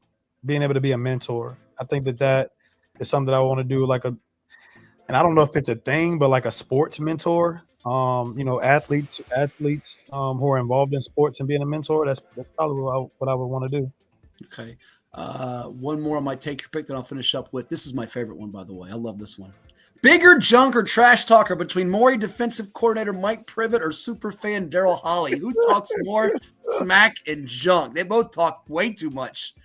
being able to be a mentor. I think that is something that I want to do, and I don't know if it's a thing, but like a sports mentor. Athletes who are involved in sports and being a mentor. That's probably what I would want to do. Okay. One more on my take your pick that I'll finish up with. This is my favorite one, by the way. I love this one. Bigger junk or trash talker between Maury defensive coordinator Mike Privet or super fan Daryl Holly? Who talks more smack and junk? They both talk way too much,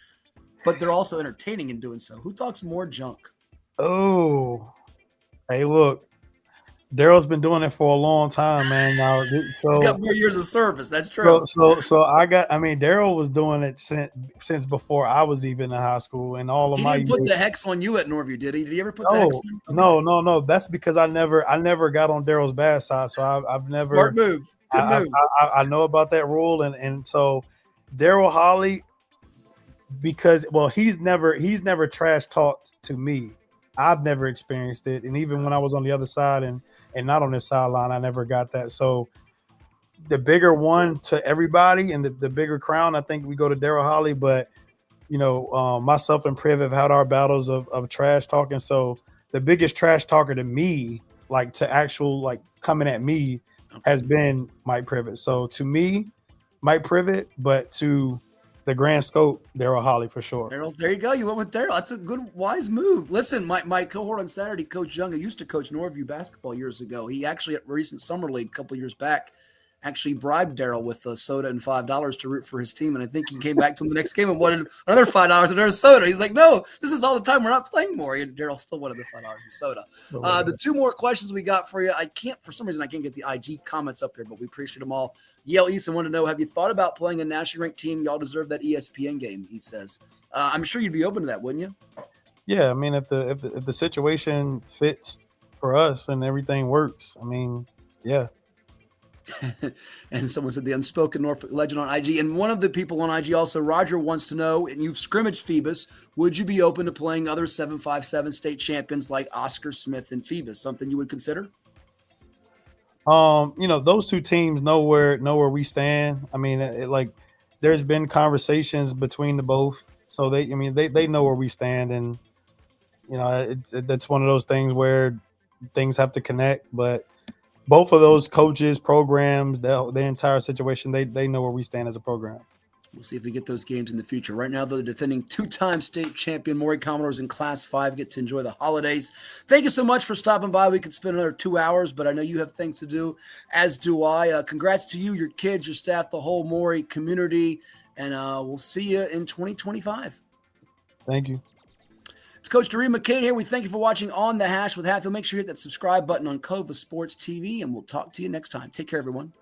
but they're also entertaining in doing so. Who talks more junk? Oh, hey, look. Daryl's been doing it for a long time, man. Now, so he's got more years of service. That's true. So Daryl was doing it since before I was even in high school, and all of my. He didn't put the hex on you at Norview, did he? Did he ever put the hex on? Okay. No. That's because I never got on Daryl's bad side, so I've never. Smart move. Good move. I know about that rule, and so Daryl Holly, because he's never trash talked to me. I've never experienced it, and even when I was on the other side and not on this sideline, I never got that. So the bigger one to everybody and the bigger crown, I think we go to Daryl Holly. But myself and Priv have had our battles of trash talking. So the biggest trash talker to me, like to actual like coming at me, has been Mike Privet. So to me, Mike Privet, but to the grand scope, Daryl Holly for sure. Daryl, there you go. You went with Daryl. That's a good, wise move. Listen, my cohort on Saturday, Coach Young, who used to coach Northview basketball years ago, he actually at recent summer league a couple of years back actually bribed Daryl with a soda and $5 to root for his team. And I think he came back to him the next game and wanted another $5 and another soda. He's like, no, this is all the time. We're not playing more. And Daryl still wanted the $5 and soda. The two more questions we got for you. For some reason, I can't get the IG comments up here, but we appreciate them all. Yale Easton wanted to know, have you thought about playing a nationally ranked team? Y'all deserve that ESPN game, he says. I'm sure you'd be open to that, wouldn't you? Yeah. I mean, if the situation fits for us and everything works, I mean, yeah. And someone said the unspoken Norfolk legend on IG. And one of the people on IG also, Roger, wants to know, and you've scrimmaged Phoebus, would you be open to playing other 757 state champions like Oscar Smith and Phoebus? Something you would consider? Those two teams know where we stand. I mean, there's been conversations between the both, so they know where we stand, and that's one of those things where things have to connect, but both of those coaches, programs, the entire situation, they know where we stand as a program. We'll see if we get those games in the future. Right now, though, the defending two-time state champion Maury Commodores in Class 5 get to enjoy the holidays. Thank you so much for stopping by. We could spend another 2 hours, but I know you have things to do, as do I. Congrats to you, your kids, your staff, the whole Maury community, and we'll see you in 2025. Thank you. It's Coach Dyrri McCain here. We thank you for watching On the Hash with Hatfield. Make sure you hit that subscribe button on Cova Sports TV, and we'll talk to you next time. Take care, everyone.